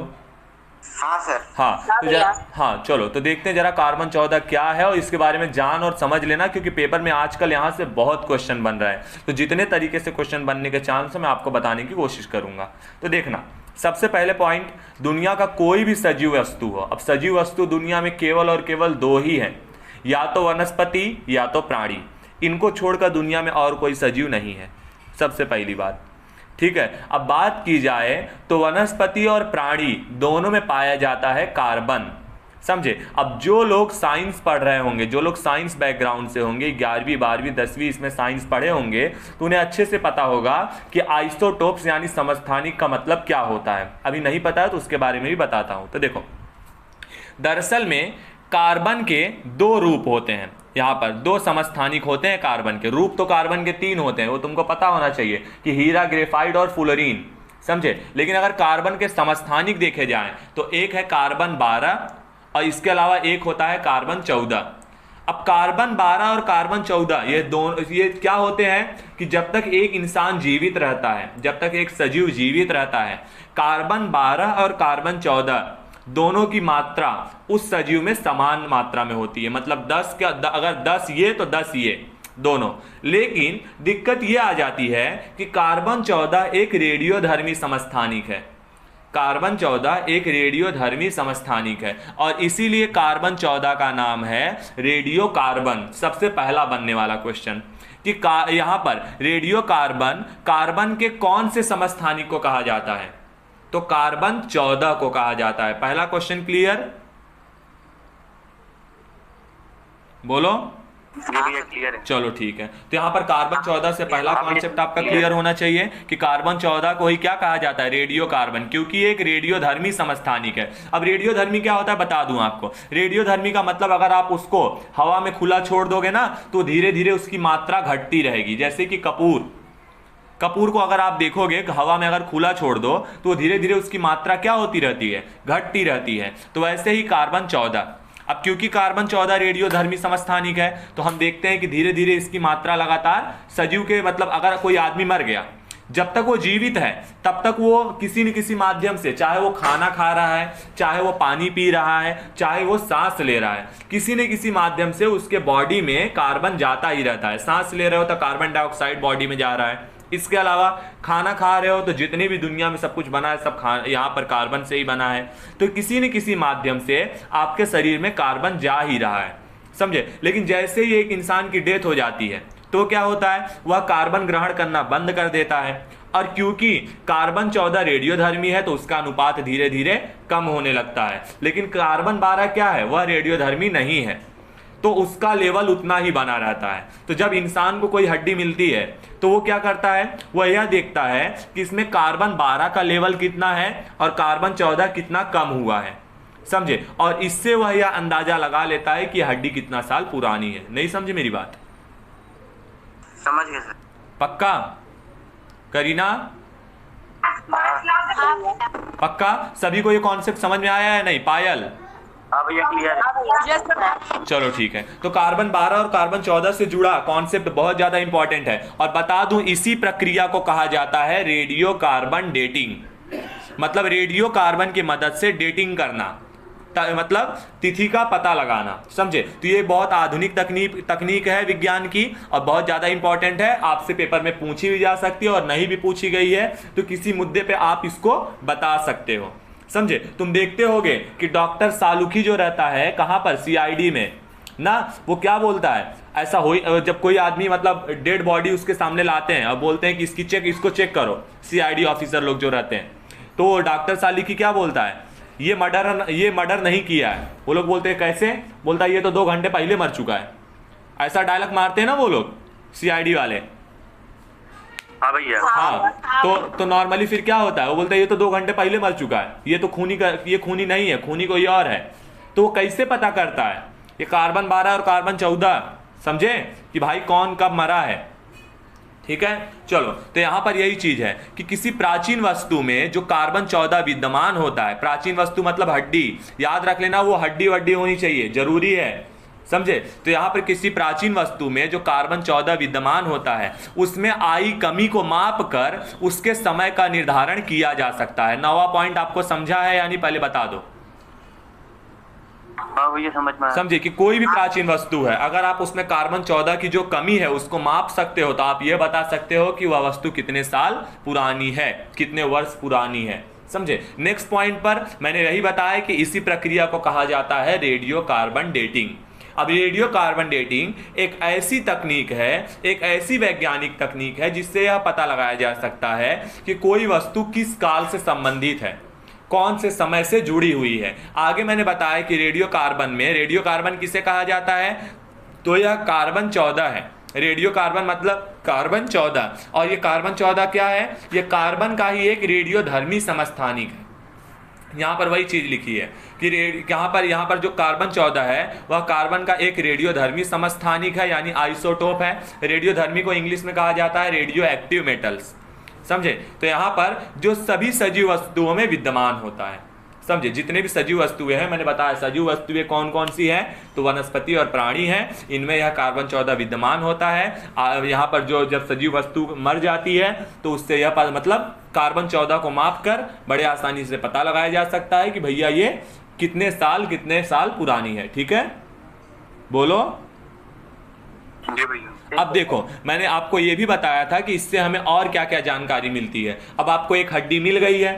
हाँ सर। हाँ तो जरा, हाँ चलो तो देखते हैं जरा कार्बन 14 क्या है और इसके बारे में जान और समझ लेना, क्योंकि पेपर में आजकल यहाँ से बहुत क्वेश्चन बन रहा है। तो जितने तरीके से क्वेश्चन बनने के चांस है मैं आपको बताने की कोशिश करूंगा। तो देखना, सबसे पहले पॉइंट, दुनिया का कोई भी सजीव वस्तु हो। अब सजीव वस्तु दुनिया में केवल और केवल दो ही हैं, या तो वनस्पति या तो प्राणी। इनको छोड़कर दुनिया में और कोई सजीव नहीं है, सबसे पहली बात। ठीक है, अब बात की जाए तो वनस्पति और प्राणी दोनों में पाया जाता है कार्बन। समझे? अब जो लोग साइंस पढ़ रहे होंगे, जो लोग साइंस बैकग्राउंड से होंगे, 11वीं 12वीं 10वीं इसमें साइंस पढ़े होंगे, तो उन्हें अच्छे से पता होगा कि आइसोटोप्स यानी समस्थानिक का मतलब क्या होता है। अभी नहीं पता है तो उसके बारे में भी बताता हूं। तो देखो, दरअसल में कार्बन के दो रूप होते हैं। यहाँ पर दो समस्थानिक होते हैं कार्बन के। रूप तो कार्बन के 3 होते हैं, वो तुमको पता होना चाहिए कि हीरा, ग्रेफाइट और फ्लोरीन। समझे? लेकिन अगर कार्बन के समस्थानिक देखे जाएं तो एक है कार्बन 12 और इसके अलावा एक होता है कार्बन 14। अब कार्बन 12 और कार्बन 14 ये क्या होते हैं कि जब तक एक इंसान जीवित रहता है, जब तक एक सजीव जीवित रहता है, कार्बन 12 और कार्बन 14 दोनों की मात्रा उस सजीव में समान मात्रा में होती है। मतलब 10 का अगर 10 ये तो 10 ये दोनों। लेकिन दिक्कत ये आ जाती है कि कार्बन 14 एक रेडियोधर्मी समस्थानिक है। कार्बन 14 एक रेडियोधर्मी समस्थानिक है और इसीलिए कार्बन 14 का नाम है रेडियो कार्बन। सबसे पहला बनने वाला क्वेश्चन कि यहां पर रेडियो कार्बन, कार्बन के कौन से समस्थानिक को कहा जाता है? तो कार्बन 14 को कहा जाता है। पहला क्वेश्चन क्लियर? बोलो। ये भैया क्लियर है। चलो ठीक है, तो यहाँ पर कार्बन 14 से पहला कॉन्सेप्ट आपका क्लियर होना चाहिए कि कार्बन 14 को ही क्या कहा जाता है, रेडियो कार्बन, क्योंकि ये एक रेडियोधर्मी समस्थानिक है। अब रेडियोधर्मी क्या होता है बता दूं आपको। रेडियोधर्मी का मतलब अगर आप उसको हवा में खुला छोड़ दोगे ना तो धीरे धीरे उसकी मात्रा घटती रहेगी। जैसे कि कपूर को अगर आप देखोगे हवा में अगर खुला छोड़ दो तो धीरे धीरे उसकी मात्रा क्या होती रहती है, घटती रहती है। तो वैसे ही कार्बन 14, अब क्योंकि कार्बन 14 रेडियोधर्मी समस्थानिक है तो हम देखते हैं कि धीरे धीरे इसकी मात्रा लगातार सजीव के, मतलब अगर कोई आदमी मर गया, जब तक वो जीवित है तब तक वो किसी न किसी माध्यम से, चाहे वो खाना खा रहा है, चाहे वो पानी पी रहा है, चाहे वो सांस ले रहा है, किसी न किसी माध्यम से उसके बॉडी में कार्बन जाता ही रहता है। सांस ले रहे हो तो कार्बन डाइऑक्साइड बॉडी में जा रहा है। इसके अलावा खाना खा रहे हो तो जितनी भी दुनिया में सब कुछ बना है सब यहाँ पर कार्बन से ही बना है। तो किसी न किसी माध्यम से आपके शरीर में कार्बन जा ही रहा है, समझे। लेकिन जैसे ही एक इंसान की डेथ हो जाती है तो क्या होता है, वह कार्बन ग्रहण करना बंद कर देता है। और क्योंकि कार्बन 14 रेडियोधर्मी है तो उसका अनुपात धीरे धीरे कम होने लगता है। लेकिन कार्बन 12 क्या है, वह रेडियोधर्मी नहीं है तो उसका लेवल उतना ही बना रहता है। तो जब इंसान को कोई हड्डी मिलती है तो वो क्या करता है, वह यह देखता है कि इसमें कार्बन 12 का लेवल कितना है और कार्बन 14 कितना कम हुआ है, समझे। और इससे वह यह अंदाजा लगा लेता है कि हड्डी कितना साल पुरानी है। नहीं समझे मेरी बात? समझ गए सर। पक्का? करीना पक्का? सभी को ये कॉन्सेप्ट समझ में आया है? नहीं पायल? हाँ भैया क्लियर है। चलो ठीक है। तो कार्बन 12 और कार्बन 14 से जुड़ा कॉन्सेप्ट बहुत ज्यादा इंपॉर्टेंट है। और बता दूं इसी प्रक्रिया को कहा जाता है रेडियो कार्बन डेटिंग। मतलब रेडियो कार्बन की मदद से डेटिंग करना, मतलब तिथि का पता लगाना, समझे। तो ये बहुत आधुनिक तकनीक है विज्ञान की और बहुत ज्यादा इंपॉर्टेंट है। आपसे पेपर में पूछी भी जा सकती है और नहीं भी पूछी गई है तो किसी मुद्दे पे आप इसको बता सकते हो, समझे। तुम देखते होगे कि डॉक्टर सालुखी जो रहता है कहां पर, सीआईडी में ना, वो क्या बोलता है, ऐसा हो जब कोई आदमी मतलब डेड बॉडी उसके सामने लाते हैं और बोलते हैं कि इसको चेक करो, सीआईडी ऑफिसर लोग जो रहते हैं, तो डॉक्टर सालुखी क्या बोलता है, ये मर्डर नहीं किया है। वो लोग बोलते हैं कैसे, बोलता है ये तो 2 घंटे पहले मर चुका है। ऐसा डायलॉग मारते हैं ना वो लोग सीआईडी वाले। हाँ भैया। हाँ तो नॉर्मली फिर क्या होता है, वो बोलते हैं ये तो 2 घंटे पहले मर चुका है, ये तो ये खूनी नहीं है, खूनी कोई और है। तो वो कैसे पता करता है, ये कार्बन 12 और कार्बन 14, समझे कि भाई कौन कब मरा है। ठीक है, चलो। तो यहां पर यही चीज है कि किसी प्राचीन वस्तु में जो कार्बन 14 विद्यमान होता है, प्राचीन वस्तु मतलब हड्डी, याद रख लेना वो हड्डी वड्डी होनी चाहिए, जरूरी है, समझे। तो यहां पर किसी प्राचीन वस्तु में जो कार्बन 14 विद्यमान होता है उसमें आई कमी को माप कर उसके समय का निर्धारण किया जा सकता है। 9वां पॉइंट आपको समझा है यानी पहले बता दो। हाँ भैया समझ में आया। समझे कि कोई भी प्राचीन वस्तु है अगर आप उसमें कार्बन 14 की जो कमी है उसको माप सकते हो तो आप ये बता सकते हो कि वह वस्तु कितने साल पुरानी है, कितने वर्ष पुरानी है, समझे। नेक्स्ट पॉइंट पर मैंने यही बताया कि इसी प्रक्रिया को कहा जाता है रेडियो कार्बन डेटिंग। अब रेडियो कार्बन डेटिंग एक ऐसी तकनीक है, एक ऐसी वैज्ञानिक तकनीक है जिससे यह पता लगाया जा सकता है कि कोई वस्तु किस काल से संबंधित है, कौन से समय से जुड़ी हुई है। आगे मैंने बताया कि रेडियो कार्बन किसे कहा जाता है, तो यह कार्बन 14 है। रेडियो कार्बन मतलब कार्बन 14, और ये कार्बन 14 क्या है, ये कार्बन का ही एक रेडियोधर्मी समस्थानिक है। यहाँ पर वही चीज लिखी है कि यहाँ पर जो कार्बन 14 है वह कार्बन का एक रेडियोधर्मी समस्थानिक है यानी आइसोटोप है। रेडियोधर्मी को इंग्लिश में कहा जाता है रेडियो एक्टिव मेटल्स, समझे। तो यहाँ पर जो सभी सजीव वस्तुओं में विद्यमान होता है, समझे। जितने भी सजीव वस्तुएं हैं, मैंने बताया सजीव वस्तुएं कौन कौन सी हैं, तो वनस्पति और प्राणी हैं, इनमें यह कार्बन 14 विद्यमान होता है। यहाँ पर जो जब सजीव वस्तु मर जाती है तो उससे यह मतलब कार्बन 14 को माप कर बड़े आसानी से पता लगाया जा सकता है कि भैया ये कितने साल पुरानी है। ठीक है, बोलो। जी भैया। अब देखो मैंने आपको ये भी बताया था कि इससे हमें और क्या क्या जानकारी मिलती है। अब आपको एक हड्डी मिल गई है,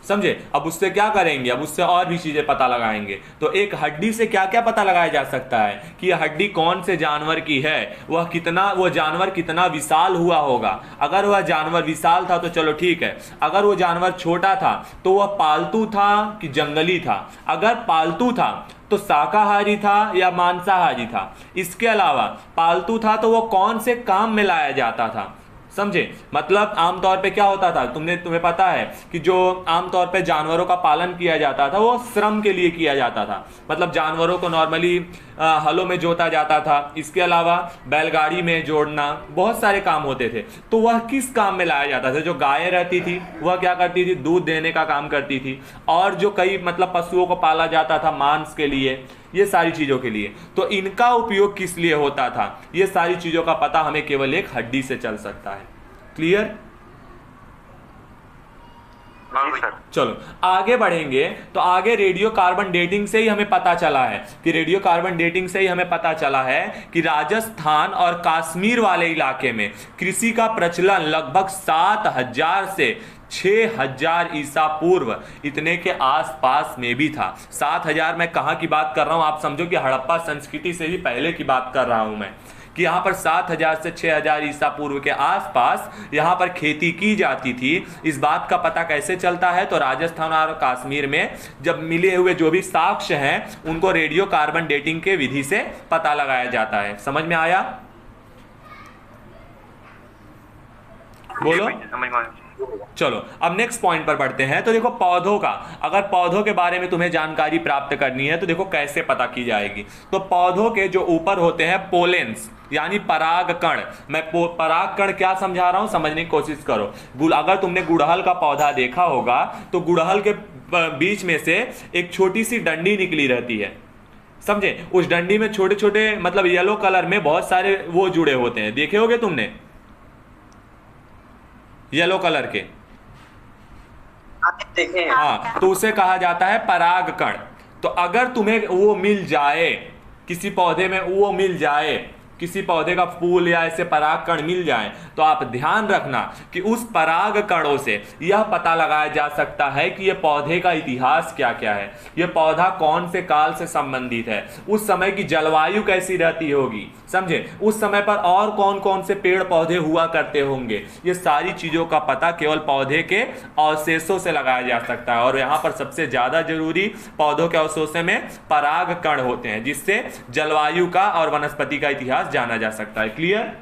समझे। अब उससे क्या करेंगे, अब उससे और भी चीजें पता लगाएंगे। तो एक हड्डी से क्या क्या पता लगाया जा सकता है कि यह हड्डी कौन से जानवर की है, वो जानवर कितना विशाल हुआ होगा। अगर वह जानवर विशाल था तो चलो ठीक है, अगर वो जानवर छोटा था तो वह पालतू था कि जंगली था, अगर पालतू था तो शाकाहारी था या मांसाहारी था, इसके अलावा पालतू था तो वो कौन से काम में लाया जाता था, समझे। मतलब आमतौर पे क्या होता था, तुम्हें पता है कि जो आमतौर पे जानवरों का पालन किया जाता था वो श्रम के लिए किया जाता था। मतलब जानवरों को नॉर्मली हलों में जोता जाता था, इसके अलावा बैलगाड़ी में जोड़ना, बहुत सारे काम होते थे। तो वह किस काम में लाया जाता था। जो गायें रहती थी वह क्या करती थी, दूध देने का काम करती थी, और जो कई मतलब पशुओं को पाला जाता था मांस के लिए, ये सारी चीजों के लिए। तो इनका उपयोग किस लिए होता था, ये सारी चीजों का पता हमें केवल एक हड्डी से चल सकता है। क्लियर। चलो आगे बढ़ेंगे। तो आगे रेडियो कार्बन डेटिंग से ही हमें पता चला है कि राजस्थान और कश्मीर वाले इलाके में कृषि का प्रचलन लगभग 7000 से 6000 ईसा पूर्व इतने के आसपास में भी था। 7000 मैं कहाँ की बात कर रहा हूँ, आप समझो कि हड़प्पा संस्कृति से भी पहले की बात कर रहा हूँ मैं, कि यहाँ पर 7000 से 6000 ईसा पूर्व के आसपास यहाँ पर खेती की जाती थी। इस बात का पता कैसे चलता है, तो राजस्थान और कश्मीर में जब मिले हुए जो भी साक्ष्य हैं उनको रेडियो कार्बन डेटिंग के विधि से पता लगाया जाता है। समझ में आया, बोलो। चलो अब नेक्स्ट पॉइंट पर बढ़ते हैं। तो देखो पौधों का, अगर पौधों के बारे में तुम्हें जानकारी प्राप्त करनी है तो देखो कैसे पता की जाएगी। तो पौधों के जो ऊपर होते हैं पोलेंस यानी परागकण, मैं परागकण क्या समझा रहा हूं समझने की कोशिश करो। अगर तुमने गुड़हल का पौधा देखा होगा तो गुड़हल के बीच में से एक छोटी सी डंडी निकली रहती है, समझे। उस डंडी में छोटे छोटे मतलब येलो कलर में बहुत सारे वो जुड़े होते हैं, देखे होगे तुमने, येलो कलर के। हाँ, तो उसे कहा जाता है परागकण। तो अगर तुम्हें वो मिल जाए, किसी पौधे में वो मिल जाए, किसी पौधे का फूल या ऐसे परागकण मिल जाए, तो आप ध्यान रखना कि उस परागकणों से यह पता लगाया जा सकता है कि यह पौधे का इतिहास क्या क्या है, यह पौधा कौन से काल से संबंधित है, उस समय की जलवायु कैसी रहती होगी, समझे, उस समय पर और कौन कौन से पेड़ पौधे हुआ करते होंगे। ये सारी चीजों का पता केवल पौधे के अवशेषों से लगाया जा सकता है। और यहाँ पर सबसे ज्यादा जरूरी पौधों के अवशेषों में परागकण होते हैं, जिससे जलवायु का और वनस्पति का इतिहास जाना जा सकता है। क्लियर,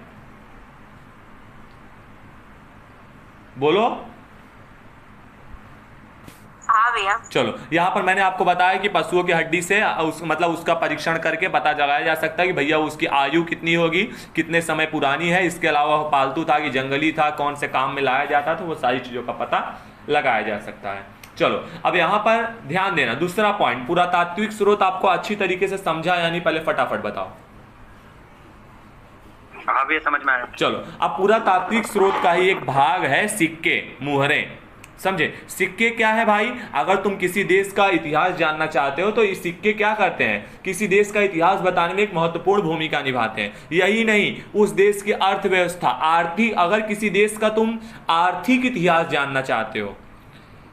बोलो। हाँ भैया। चलो यहाँ पर मैंने आपको बताया कि पशुओं की हड्डी से मतलब उसका परीक्षण करके पता लगाया जा सकता है कि भैया उसकी आयु कितनी होगी, कितने समय पुरानी है। इसके अलावा वो पालतू था कि जंगली था, कौन से काम में लाया जाता था, वो सारी चीजों का पता लगाया जा सकता है। चलो अब यहाँ पर ध्यान देना, दूसरा पॉइंट, पुरातात्विक स्रोत आपको अच्छी तरीके से समझा यानी पहले फटाफट बताओ। हाँ भैया समझ में आया। चलो अब पुरातात्विक स्रोत का ही एक भाग है सिक्के, मुहरे, समझे। सिक्के क्या है भाई, अगर तुम किसी देश का इतिहास जानना चाहते हो तो ये सिक्के क्या करते हैं, किसी देश का इतिहास बताने में एक महत्वपूर्ण भूमिका निभाते हैं। यही नहीं, उस देश की अर्थव्यवस्था, आर्थिक, अगर किसी देश का तुम आर्थिक इतिहास जानना चाहते हो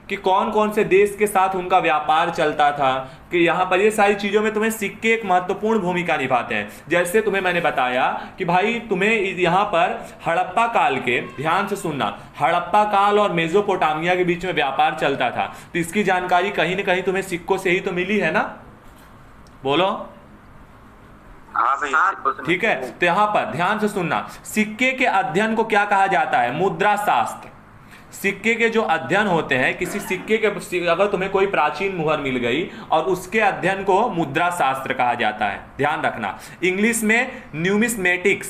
कि कौन कौन से देश के साथ उनका व्यापार चलता था, कि यहाँ पर ये सारी चीज़ों में तुम्हें सिक्के एक महत्वपूर्ण भूमिका निभाते हैं। जैसे तुम्हें मैंने बताया कि भाई तुम्हें यहाँ पर हड़प्पा काल के, ध्यान से सुनना, हड़प्पा काल और मेसोपोटामिया के बीच में व्यापार चलता था, तो इसकी जानकारी कहीं ना कहीं तुम्हें सिक्कों से ही तो मिली है ना, बोलो। हाँ भैया, ठीक है, तो यहाँ पर ध्यान से सुनना, सिक्के के अध्ययन को क्या कहा जाता है, मुद्रा शास्त्र। सिक्के के जो अध्ययन होते हैं, किसी सिक्के के, अगर तुम्हें कोई प्राचीन मुहर मिल गई और उसके अध्ययन को मुद्रा शास्त्र कहा जाता है। ध्यान रखना, इंग्लिश में न्यूमिस्मेटिक्स,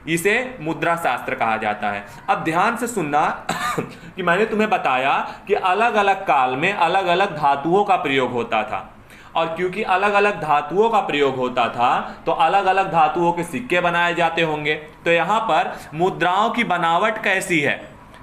इसे मुद्रा शास्त्र कहा जाता है। अब ध्यान से सुनना कि मैंने तुम्हें बताया कि अलग अलग काल में अलग अलग धातुओं का प्रयोग होता था, और क्योंकि अलग अलग धातुओं का प्रयोग होता था तो अलग अलग धातुओं के सिक्के बनाए जाते होंगे। तो यहाँ पर मुद्राओं की बनावट कैसी है,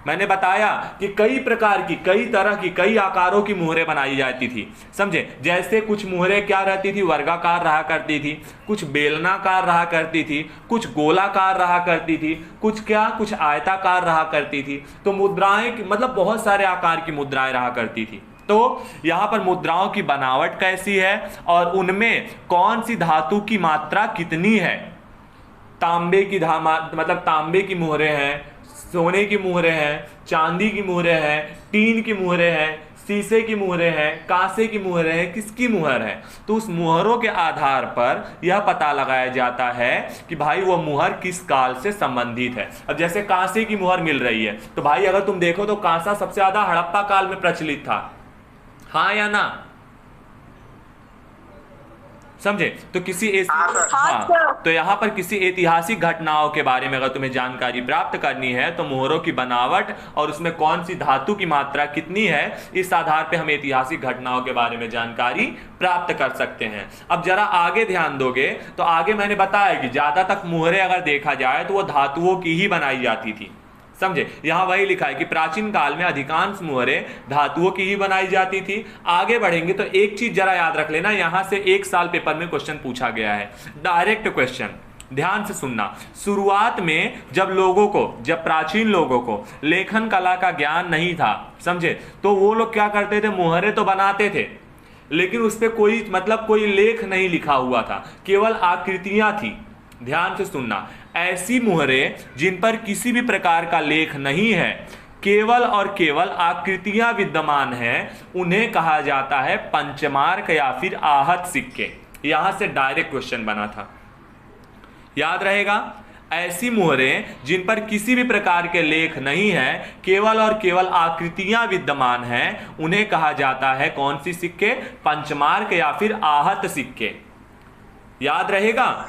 मैंने बताया कि कई प्रकार की, कई तरह की, कई आकारों की मुहरें बनाई जाती थी, समझे। जैसे कुछ मुहरें क्या रहती थी, वर्गाकार रहा करती थी, कुछ बेलनाकार रहा करती थी, कुछ गोलाकार रहा करती थी, कुछ आयताकार रहा करती थी। तो मुद्राएं मतलब बहुत सारे आकार की मुद्राएं रहा करती थी। तो यहां पर मुद्राओं की बनावट कैसी है और उनमें कौन सी धातु की मात्रा कितनी है। तांबे की मतलब तांबे की मुहरें हैं, सोने की मुहरें हैं, चांदी की मुहरें हैं, टीन की मुहरें हैं, शीशे की मुहरें हैं, कांसे की मुहरें हैं, किसकी मुहर है। तो उस मुहरों के आधार पर यह पता लगाया जाता है कि भाई वो मुहर किस काल से संबंधित है। अब जैसे कांसे की मुहर मिल रही है, तो भाई अगर तुम देखो तो कांसा सबसे ज्यादा हड़प्पा काल में प्रचलित था, हाँ या ना, समझे। तो किसी तो यहां पर किसी ऐतिहासिक घटनाओं के बारे में अगर तुम्हें जानकारी प्राप्त करनी है तो मुहरों की बनावट और उसमें कौन सी धातु की मात्रा कितनी है, इस आधार पे हम ऐतिहासिक घटनाओं के बारे में जानकारी प्राप्त कर सकते हैं। अब जरा आगे ध्यान दोगे तो आगे मैंने बताया कि ज्यादा तक मुहरें अगर देखा जाए तो वो धातुओं की ही बनाई जाती थी, समझे। यहां वही लिखा है कि प्राचीन काल में अधिकांश मुहरें धातुओं की ही बनाई जाती थी। आगे बढ़ेंगे तो एक चीज जरा याद रख लेना, यहां से एक साल पेपर में क्वेश्चन पूछा गया है, डायरेक्ट क्वेश्चन, ध्यान से सुनना। शुरुआत में जब प्राचीन लोगों को लेखन कला का ज्ञान नहीं था, समझे, तो वो लोग क्या करते थे, मुहरें तो बनाते थे लेकिन उस पर कोई लेख नहीं लिखा हुआ था, केवल आकृतियां थी। ध्यान से सुनना, ऐसी मुहरें जिन पर किसी भी प्रकार का लेख नहीं है, केवल और केवल आकृतियां विद्यमान हैं, उन्हें कहा जाता है पंचमार्क या फिर आहत सिक्के। यहां से डायरेक्ट क्वेश्चन बना था, याद रहेगा। ऐसी मुहरें जिन पर किसी भी प्रकार के लेख नहीं है, केवल और केवल आकृतियां विद्यमान हैं, उन्हें कहा जाता है कौन सी सिक्के, पंचमार्क या फिर आहत सिक्के। याद रहेगा।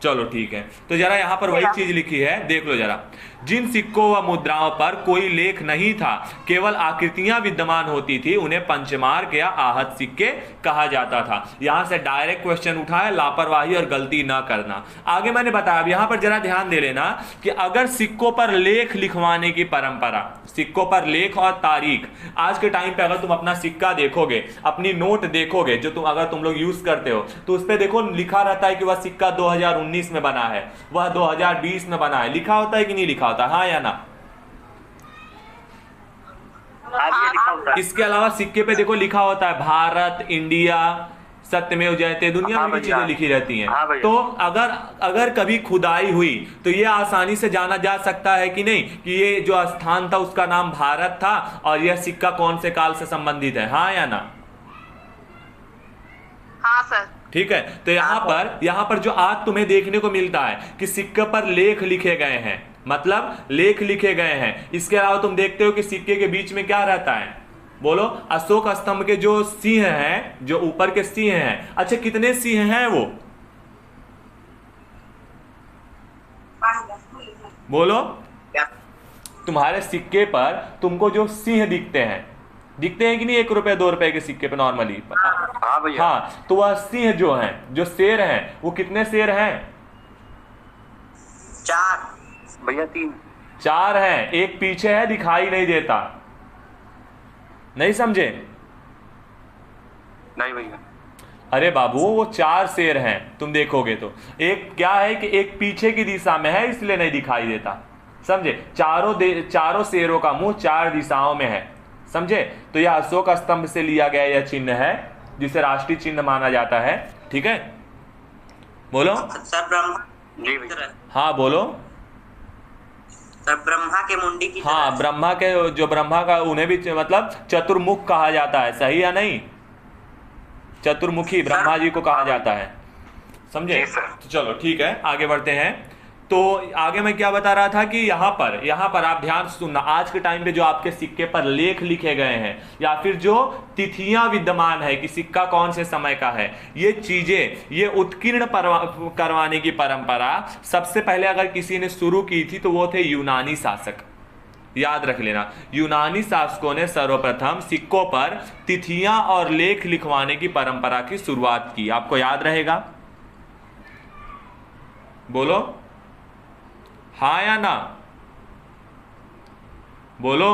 चलो ठीक है, तो जरा यहां पर वही चीज लिखी है, देख लो जरा। जिन सिक्कों व मुद्राओं पर कोई लेख नहीं था, केवल आकृतियां विद्यमान होती थी, उन्हें पंचमार्क या आहत सिक्के कहा जाता था। यहां से डायरेक्ट क्वेश्चन उठा है, लापरवाही और गलती ना करना। आगे मैंने बताया, अब यहां पर जरा ध्यान दे लेना कि अगर सिक्कों पर लेख लिखवाने की परंपरा, सिक्कों पर लेख और तारीख, आज के टाइम पे अगर तुम अपना सिक्का देखोगे, अपनी नोट देखोगे जो अगर तुम लोग यूज करते हो, तो उस पर देखो लिखा रहता है कि वह सिक्का 2019 में बना है, वह 2020 में बना है, लिखा होता है कि नहीं लिखा होता, हाँ या ना। इसके अलावा सिक्के पे देखो लिखा होता है भारत, इंडिया, सत्यमेव जयते, दुनिया में भी चीजें लिखी रहती हैं। तो अगर कभी खुदाई हुई तो ये आसानी से जाना जा सकता है कि नहीं कि ये जो स्थान था उसका नाम भारत था और यह सिक्का कौन से काल से संबंधित है, हाँ या ना। हाँ सर। ठीक है, तो यहाँ पर जो आज तुम्हें देखने को मिलता है कि सिक्के पर लेख लिखे गए हैं, मतलब लेख लिखे गए हैं। इसके अलावा तुम देखते हो कि सिक्के के बीच में क्या रहता है, बोलो, अशोक स्तंभ के जो सिंह हैं, जो ऊपर के सिंह हैं। अच्छा, कितने सिंह हैं वो, बोलो। तुम्हारे सिक्के पर तुमको जो सिंह दिखते हैं कि नहीं, 1 रुपए 2 रुपए के सिक्के पे नॉर्मली। हाँ भैया। हाँ, तो वह सिंह जो हैं, जो शेर हैं, वो कितने शेर हैं, 4 भैया, 3 4 हैं, एक पीछे है दिखाई नहीं देता, नहीं समझे। नहीं भैया। अरे बाबू, वो 4 शेर हैं, तुम देखोगे तो एक क्या है कि एक पीछे की दिशा में है इसलिए नहीं दिखाई देता, समझे। चारों शेरों का मुंह 4 दिशाओं में है, समझे। तो यह अशोक स्तंभ से लिया गया यह चिन्ह है जिसे राष्ट्रीय चिन्ह माना जाता है, ठीक है। बोलो सर। ब्रह्मा जी भैया। हाँ बोलो सर। ब्रह्मा के मुंडी की, हाँ, ब्रह्मा के, जो ब्रह्मा का, उन्हें भी मतलब चतुर्मुख कहा जाता है, सही या नहीं, चतुर्मुखी ब्रह्मा जी को कहा जाता है, समझे। तो चलो ठीक है, आगे बढ़ते हैं। तो आगे मैं क्या बता रहा था कि यहाँ पर आप ध्यान से सुनना, आज के टाइम पे जो आपके सिक्के पर लेख लिखे गए हैं या फिर जो तिथियां विद्यमान है कि सिक्का कौन से समय का है, ये चीजें, ये उत्कीर्ण करवाने की परंपरा सबसे पहले अगर किसी ने शुरू की थी तो वो थे यूनानी शासक। याद रख लेना, यूनानी शासकों ने सर्वप्रथम सिक्कों पर तिथियां और लेख लिखवाने की परंपरा की शुरुआत की। आपको याद रहेगा, बोलो हाँ या ना। बोलो।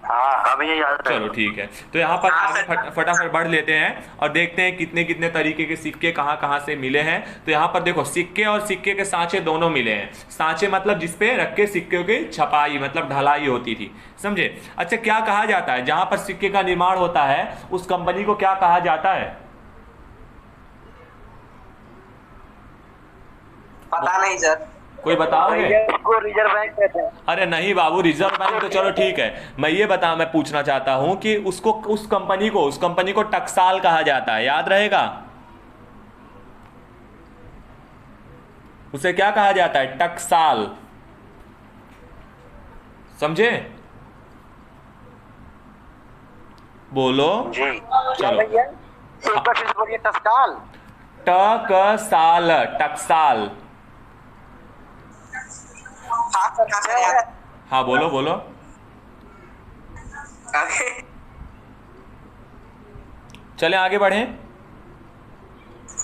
हाँ भैया याद है। चलो ठीक है, तो यहाँ पर आगे फटाफट बढ़ लेते हैं और देखते हैं कितने कितने तरीके के सिक्के कहाँ कहाँ से मिले हैं। तो यहाँ पर देखो, सिक्के और सिक्के के सांचे दोनों मिले हैं। सांचे मतलब जिसपे रख के सिक्के की छपाई मतलब ढलाई होती थी, समझे। अच्छा, क्या कहा जाता है जहां पर सिक्के का निर्माण होता है उस कंपनी को क्या कहा जाता है? पता नहीं सर। कोई बताओगे? इसको रिजर्व बैंक कहते हैं। अरे नहीं बाबू, रिजर्व बैंक तो चलो ठीक है। मैं पूछना चाहता हूं कि उस कंपनी को टकसाल कहा जाता है, याद रहेगा? उसे क्या कहा जाता है? टकसाल, समझे? बोलो जी। चलो। भैया एक बार फिर से बोलिए। तत्काल। टकसाल, टकसाल। हाँ सर, हाँ सर याद। हाँ बोलो बोलो। आगे। चले आगे बढ़े।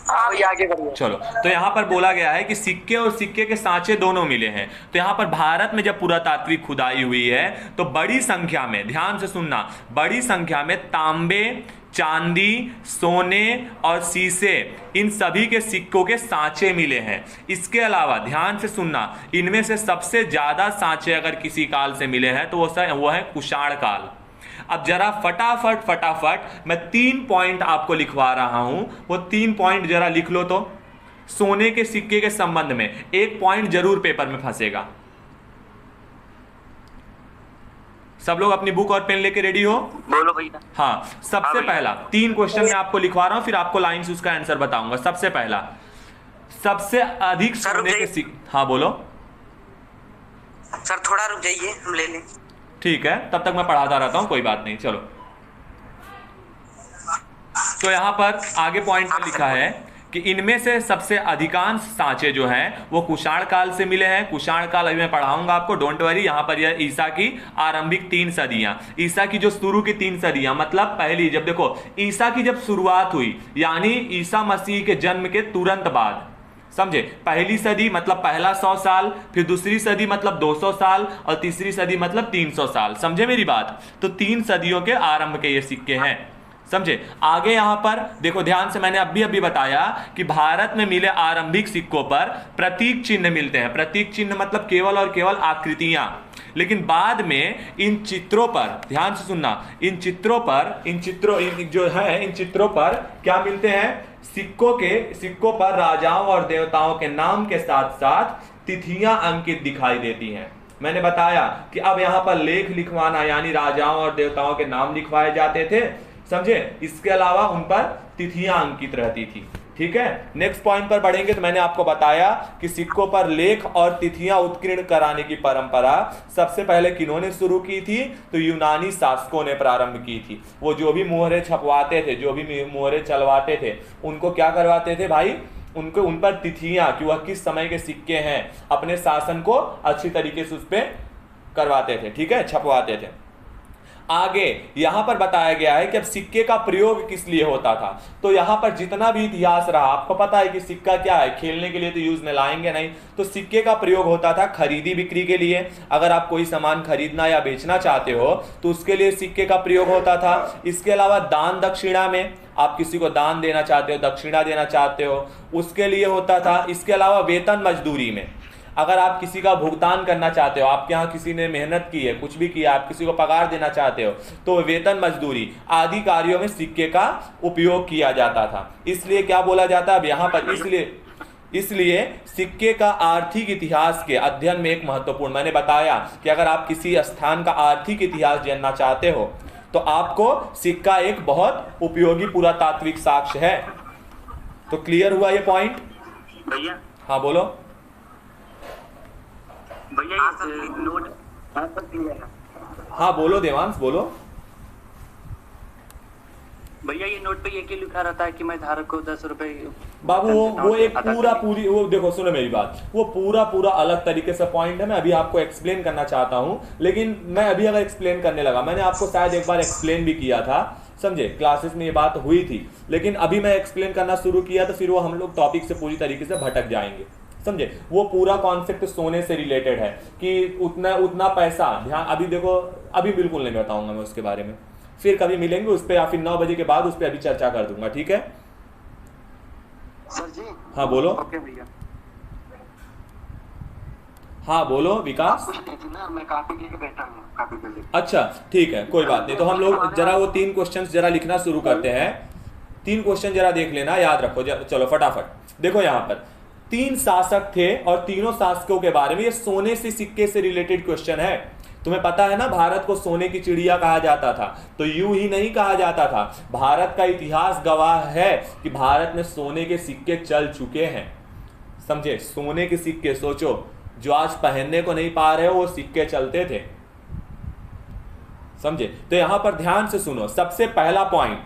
हाँ भैया आगे बढ़िए। चलो, तो यहाँ पर बोला गया है कि सिक्के और सिक्के के सांचे दोनों मिले हैं। तो यहाँ पर भारत में जब पुरातात्विक खुदाई हुई है तो बड़ी संख्या में, ध्यान से सुनना, बड़ी संख्या में तांबे, चांदी, सोने और शीशे, इन सभी के सिक्कों के सांचे मिले हैं। इसके अलावा ध्यान से सुनना, इनमें से सबसे ज्यादा सांचे अगर किसी काल से मिले हैं तो वो है कुषाण काल। अब जरा फटाफट मैं 3 पॉइंट आपको लिखवा रहा हूं, वो 3 पॉइंट जरा लिख लो। तो सोने के सिक्के के संबंध में एक पॉइंट जरूर पेपर में फंसेगा। सब लोग अपनी बुक और पेन लेके रेडी हो? बोलो भैया। हाँ, सबसे पहला 3 क्वेश्चन मैं आपको लिखवा रहा हूं, फिर आपको लाइन से उसका आंसर बताऊंगा। सबसे पहला, सबसे अधिक सोने के सिक्के। हाँ बोलो। सर थोड़ा रुक जाइए, हम ले लें। ठीक है, तब तक मैं पढ़ाता रहता हूं, कोई बात नहीं। चलो, तो यहां पर आगे पॉइंट में लिखा है कि इनमें से सबसे अधिकांश सांचे जो हैं वो कुषाण काल से मिले हैं। कुषाण काल अभी मैं पढ़ाऊंगा आपको, डोंट वरी। यहां पर यह ईसा की आरंभिक 3 सदियां, ईसा की जो शुरू की 3 सदियां, मतलब पहली, जब देखो ईसा की जब शुरुआत हुई यानी ईसा मसीह के जन्म के तुरंत बाद, समझे। पहली सदी मतलब पहला 100 साल, फिर दूसरी सदी मतलब 200 साल और तीसरी सदी मतलब 300 साल, समझे मेरी बात। तो 3 सदियों के आरंभ के ये सिक्के हैं, समझे। आगे यहां पर देखो ध्यान से, मैंने अभी बताया कि भारत में मिले आरंभिक सिक्कों पर प्रतीक चिन्ह मिलते हैं। प्रतीक चिन्ह मतलब केवल और केवल आकृतियां। लेकिन बाद में इन चित्रों पर, ध्यान से सुनना, इन चित्रों पर क्या मिलते हैं? सिक्कों पर राजाओं और देवताओं के नाम के साथ साथ तिथियां अंकित दिखाई देती हैं। मैंने बताया कि अब यहां पर लेख लिखवाना यानी राजाओं और देवताओं के नाम लिखवाए जाते थे, समझे। इसके अलावा उन पर तिथियां अंकित रहती थी, ठीक है। नेक्स्ट पॉइंट पर बढ़ेंगे तो मैंने आपको बताया कि सिक्कों पर लेख और तिथियां उत्कीर्ण कराने की परंपरा सबसे पहले किन्होंने शुरू की थी? तो यूनानी शासकों ने प्रारंभ की थी। वो जो भी मुहरे छपवाते थे, जो भी मुहरे चलवाते थे, उनको क्या करवाते थे भाई? उनको उन पर तिथियां कि वह किस समय के सिक्के हैं, अपने शासन को अच्छी तरीके से उस पर करवाते थे, ठीक है, छपवाते थे। आगे यहां पर बताया गया है कि अब सिक्के का प्रयोग किस लिए होता था। तो यहां पर जितना भी इतिहास रहा, आपको पता है कि सिक्का क्या है, खेलने के लिए तो यूज में लाएंगे नहीं। तो सिक्के का प्रयोग होता था खरीदी बिक्री के लिए। अगर आप कोई सामान खरीदना या बेचना चाहते हो तो उसके लिए सिक्के का प्रयोग होता था। इसके अलावा दान दक्षिणा में, आप किसी को दान देना चाहते हो, दक्षिणा देना चाहते हो, उसके लिए होता था। इसके अलावा वेतन मजदूरी में, अगर आप किसी का भुगतान करना चाहते हो, आपके यहाँ किसी ने मेहनत की है, कुछ भी किया, आप किसी को पगार देना चाहते हो, तो वेतन मजदूरी आदि कार्यों में सिक्के का उपयोग किया जाता था। इसलिए क्या बोला जाता है अब यहाँ पर, इसलिए सिक्के का आर्थिक इतिहास के अध्ययन में एक महत्वपूर्ण, मैंने बताया कि अगर आप किसी स्थान का आर्थिक इतिहास जानना चाहते हो तो आपको सिक्का एक बहुत उपयोगी पुरातात्विक साक्ष्य है। तो क्लियर हुआ ये पॉइंट भैया? हाँ बोलो। भैया ये नोट क्लियर है। हाँ बोलो देवांश, बोलो। भैया ये नोट पे ये क्यों लिखा रहता है कि मैं धारक को 10 रुपए? बाबू वो एक पूरी वो देखो, सुनो मेरी बात, वो पूरा अलग तरीके से पॉइंट है। मैं अभी आपको एक्सप्लेन करना चाहता हूं, लेकिन मैं अभी अगर एक्सप्लेन करने लगा, मैंने आपको शायद एक बार एक्सप्लेन भी किया था, समझे, क्लासेस में ये बात हुई थी। लेकिन अभी मैं एक्सप्लेन करना शुरू किया तो फिर वो हम लोग टॉपिक से पूरी तरीके से भटक जाएंगे, समझे। वो पूरा कॉन्सेप्ट सोने से रिलेटेड है कि उतना उतना पैसा, ध्यान अभी देखो, अभी बिल्कुल नहीं बताऊंगा मैं उसके बारे में, फिर कभी मिलेंगे उस पर, या फिर 9 बजे के बाद उस पर अभी चर्चा कर दूंगा, ठीक है। सर जी। हाँ बोलो। ओके भैया। हाँ बोलो विकास। कुछ नहीं थी ना, मैं कॉपी लेके बैठा हूँ, कॉपी पे लेके। अच्छा ठीक है, कोई बात नहीं। तो हम लोग जरा वो 3 क्वेश्चंस जरा लिखना शुरू करते हैं। 3 क्वेश्चन जरा देख लेना, याद रखो। चलो फटाफट देखो, यहाँ पर 3 शासक थे और तीनों शासकों के बारे में, ये सोने से सिक्के से रिलेटेड क्वेश्चन है। तुम्हें पता है ना, भारत को सोने की चिड़िया कहा जाता था, तो यूं ही नहीं कहा जाता था। भारत का इतिहास गवाह है कि भारत में सोने के सिक्के चल चुके हैं, समझे। सोने के सिक्के, सोचो, जो आज पहनने को नहीं पा रहे हो वो सिक्के चलते थे, समझे। तो यहां पर ध्यान से सुनो, सबसे पहला पॉइंट,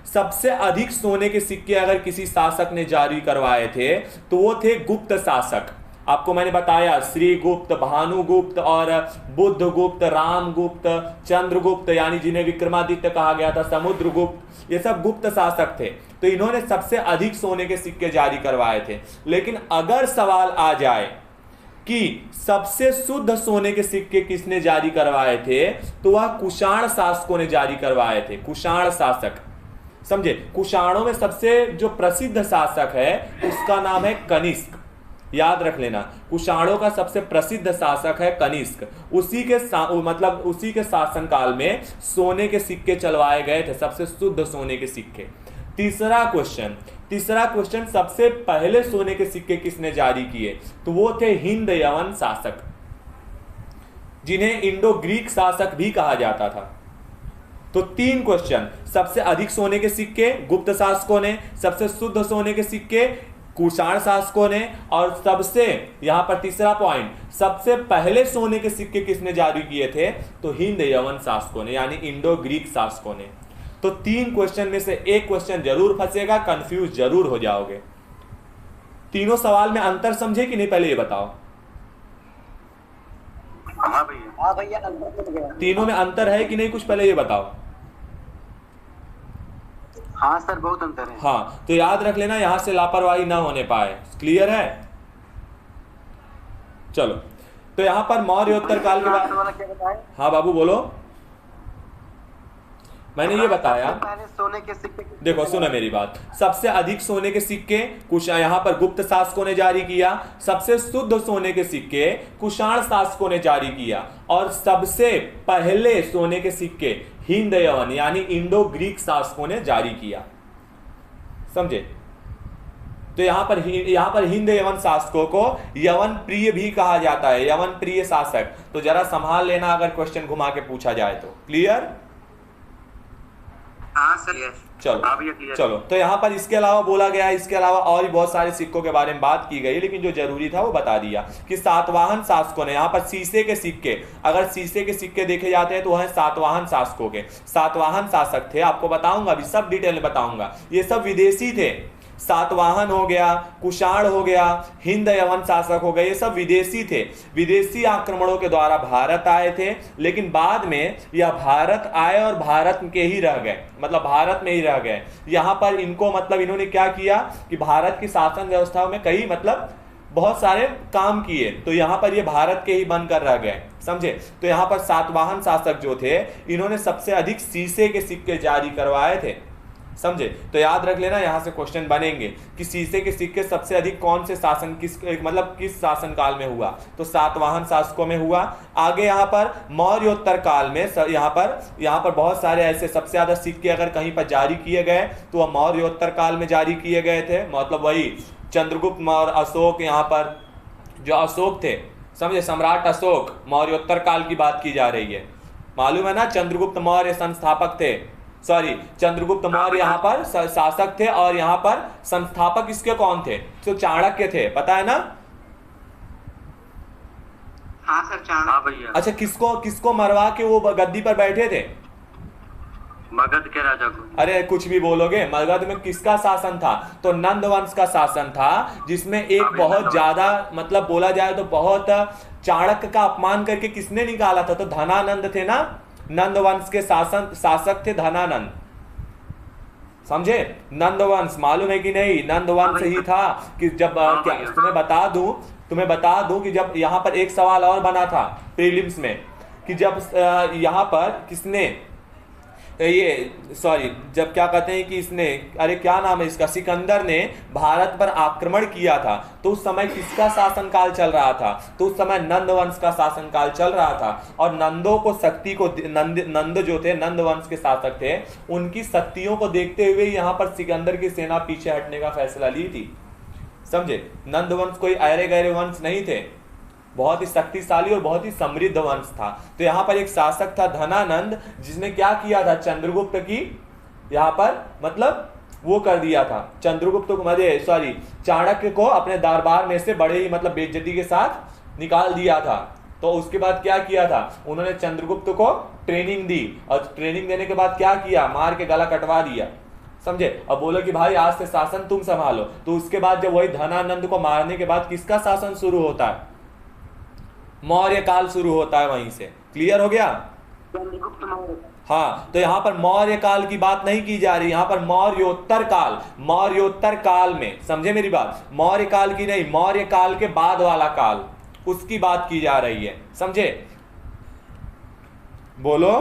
सबसे अधिक सोने के सिक्के अगर किसी शासक ने जारी करवाए थे तो वो थे गुप्त शासक। आपको मैंने बताया, श्रीगुप्त, भानुगुप्त और बुद्धगुप्त, रामगुप्त, चंद्रगुप्त, यानी जिन्हें विक्रमादित्य कहा गया था, समुद्रगुप्त, ये सब गुप्त शासक थे। तो इन्होंने सबसे अधिक सोने के सिक्के जारी करवाए थे। लेकिन अगर सवाल आ जाए कि सबसे शुद्ध सोने के सिक्के किसने जारी करवाए थे, तो वह कुषाण शासकों ने जारी करवाए थे। कुषाण शासक, समझे। कुषाणों में सबसे जो प्रसिद्ध शासक है उसका नाम है कनिष्क, याद रख लेना। कुषाणों का सबसे प्रसिद्ध शासक है कनिष्क। उसी के शासनकाल में सोने के सिक्के चलवाए गए थे, सबसे शुद्ध सोने के सिक्के। तीसरा क्वेश्चन, सबसे पहले सोने के सिक्के किसने जारी किए, तो वो थे हिंद यवन शासक, जिन्हें इंडो ग्रीक शासक भी कहा जाता था। तो 3 क्वेश्चन, सबसे अधिक सोने के सिक्के गुप्त शासकों ने, सबसे शुद्ध सोने के सिक्के कुषाण शासकों ने, और सबसे यहां पर तीसरा पॉइंट, सबसे पहले सोने के सिक्के किसने जारी किए थे, तो हिंद यवन शासकों ने, यानी इंडो ग्रीक शासकों ने। तो 3 क्वेश्चन में से एक क्वेश्चन जरूर फंसेगा, कंफ्यूज जरूर हो जाओगे। तीनों सवाल में अंतर समझे कि नहीं, पहले ये बताओ। हाँ भैया। हाँ भैया, अंदर गया। तीनों में अंतर है कि नहीं, कुछ पहले ये बताओ। हाँ सर, बहुत अंतर है। हाँ, तो याद रख लेना, यहां से लापरवाही ना होने पाए। क्लियर है? चलो, तो यहां पर मौर्योत्तर काल के बाद, हाँ बाबू बोलो। मैंने ये बताया, पहले सोने के सिक्के, देखो सुनो मेरी बात, सबसे अधिक सोने के सिक्के कुछ यहाँ पर गुप्त शासकों ने जारी किया, सबसे शुद्ध सोने के सिक्के कुषाण शासकों ने जारी किया, और सबसे पहले सोने के सिक्के हिंद यवन यानी इंडो ग्रीक शासकों ने जारी किया, समझे। तो यहां पर हिंद यवन शासकों को यवन प्रिय भी कहा जाता है, यवन प्रिय शासक। तो जरा संभाल लेना अगर क्वेश्चन घुमा के पूछा जाए तो। क्लियर? हाँ सर, चलो, तो यहाँ पर इसके अलावा बोला गया, इसके अलावा और भी बहुत सारे सिक्कों के बारे में बात की गई, लेकिन जो जरूरी था वो बता दिया कि सातवाहन शासकों ने, यहाँ पर शीशे के सिक्के, अगर शीशे के सिक्के देखे जाते हैं तो वह सातवाहन शासकों के, सातवाहन शासक थे। आपको बताऊंगा, अभी सब डिटेल में बताऊंगा। ये सब विदेशी थे, सातवाहन हो गया, कुषाण हो गया, हिंद यवन शासक हो गए, ये सब विदेशी थे। विदेशी आक्रमणों के द्वारा भारत आए थे, लेकिन बाद में यह भारत आए और भारत के ही रह गए, मतलब भारत में ही रह गए। यहां पर इनको मतलब इन्होंने क्या किया कि भारत की शासन व्यवस्था में कई मतलब बहुत सारे काम किए, तो यहां पर ये भारत के ही बनकर रह गए, समझे। तो यहां पर सातवाहन शासक जो थे, इन्होंने सबसे अधिक शीशे के सिक्के जारी करवाए थे, समझे। तो याद रख लेना, यहां से क्वेश्चन बनेंगे कि शीशे के सिक्के सबसे अधिक कौन से शासन किस शासन काल में हुआ, तो सातवाहन शासकों में हुआ। आगे यहां पर मौर्योत्तर काल में यहां पर बहुत सारे ऐसे सबसे ज्यादा सिक्के अगर कहीं पर जारी किए गए तो वह मौर्योत्तर काल में जारी किए गए थे, मतलब वही चंद्रगुप्त और अशोक, यहाँ पर जो अशोक थे, समझे, सम्राट अशोक, मौर्योत्तर काल की बात की जा रही है। मालूम है ना, चंद्रगुप्त मौर्य संस्थापक थे, सॉरी चंद्रगुप्त मौर्य यहाँ पर शासक थे, और यहाँ पर संस्थापक इसके कौन थे, तो चाणक्य थे, पता है ना। हाँ सर, चाणक्य। अच्छा, किसको मरवा के वो गद्दी पर बैठे थे? मगध के राजा को। अरे कुछ भी बोलोगे, मगध में किसका शासन था, तो नंद वंश का शासन था, जिसमें एक बहुत ज्यादा मतलब बोला जाए तो बहुत चाणक्य का अपमान करके किसने निकाला था, तो धनानंद थे ना, नंद वंश के शासक थे धनानंद, समझे। नंदवंश मालूम है कि नहीं, नंदवंश ही था कि जब क्या तुम्हें बता दूं कि जब यहाँ पर एक सवाल और बना था प्रीलिम्स में कि जब यहाँ पर किसने जब क्या कहते हैं कि इसने, अरे क्या नाम है इसका, सिकंदर ने भारत पर आक्रमण किया था, तो उस समय किसका शासनकाल चल रहा था, तो उस समय नंद वंश का शासनकाल चल रहा था। और नंदों को शक्ति को नंद जो थे, नंद वंश के शासक थे, उनकी शक्तियों को देखते हुए यहाँ पर सिकंदर की सेना पीछे हटने का फैसला ली थी, समझे। नंद वंश कोई अरे गहरे वंश नहीं थे, बहुत ही शक्तिशाली और बहुत ही समृद्ध वंश था। तो यहाँ पर एक शासक था धनानंद, जिसने क्या किया था, चंद्रगुप्त की यहाँ पर मतलब वो कर दिया था, चंद्रगुप्त को चाणक्य को अपने दरबार में से बड़े ही मतलब बेइज्जती के साथ निकाल दिया था। तो उसके बाद क्या किया था, उन्होंने चंद्रगुप्त को ट्रेनिंग दी, और ट्रेनिंग देने के बाद क्या किया, मार के गला कटवा दिया, समझे। अब बोलो कि भाई आज से शासन तुम संभालो। तो उसके बाद जब वही धनानंद को मारने के बाद किसका शासन शुरू होता है, मौर्य काल शुरू होता है वहीं से। क्लियर हो गया। हाँ, तो यहाँ पर मौर्य काल की बात नहीं की जा रही, यहाँ पर मौर्योत्तर काल, मौर्योत्तर काल में, समझे मेरी बात, मौर्य काल की नहीं, मौर्य काल के बाद वाला काल, उसकी बात की जा रही है, समझे। बोलो।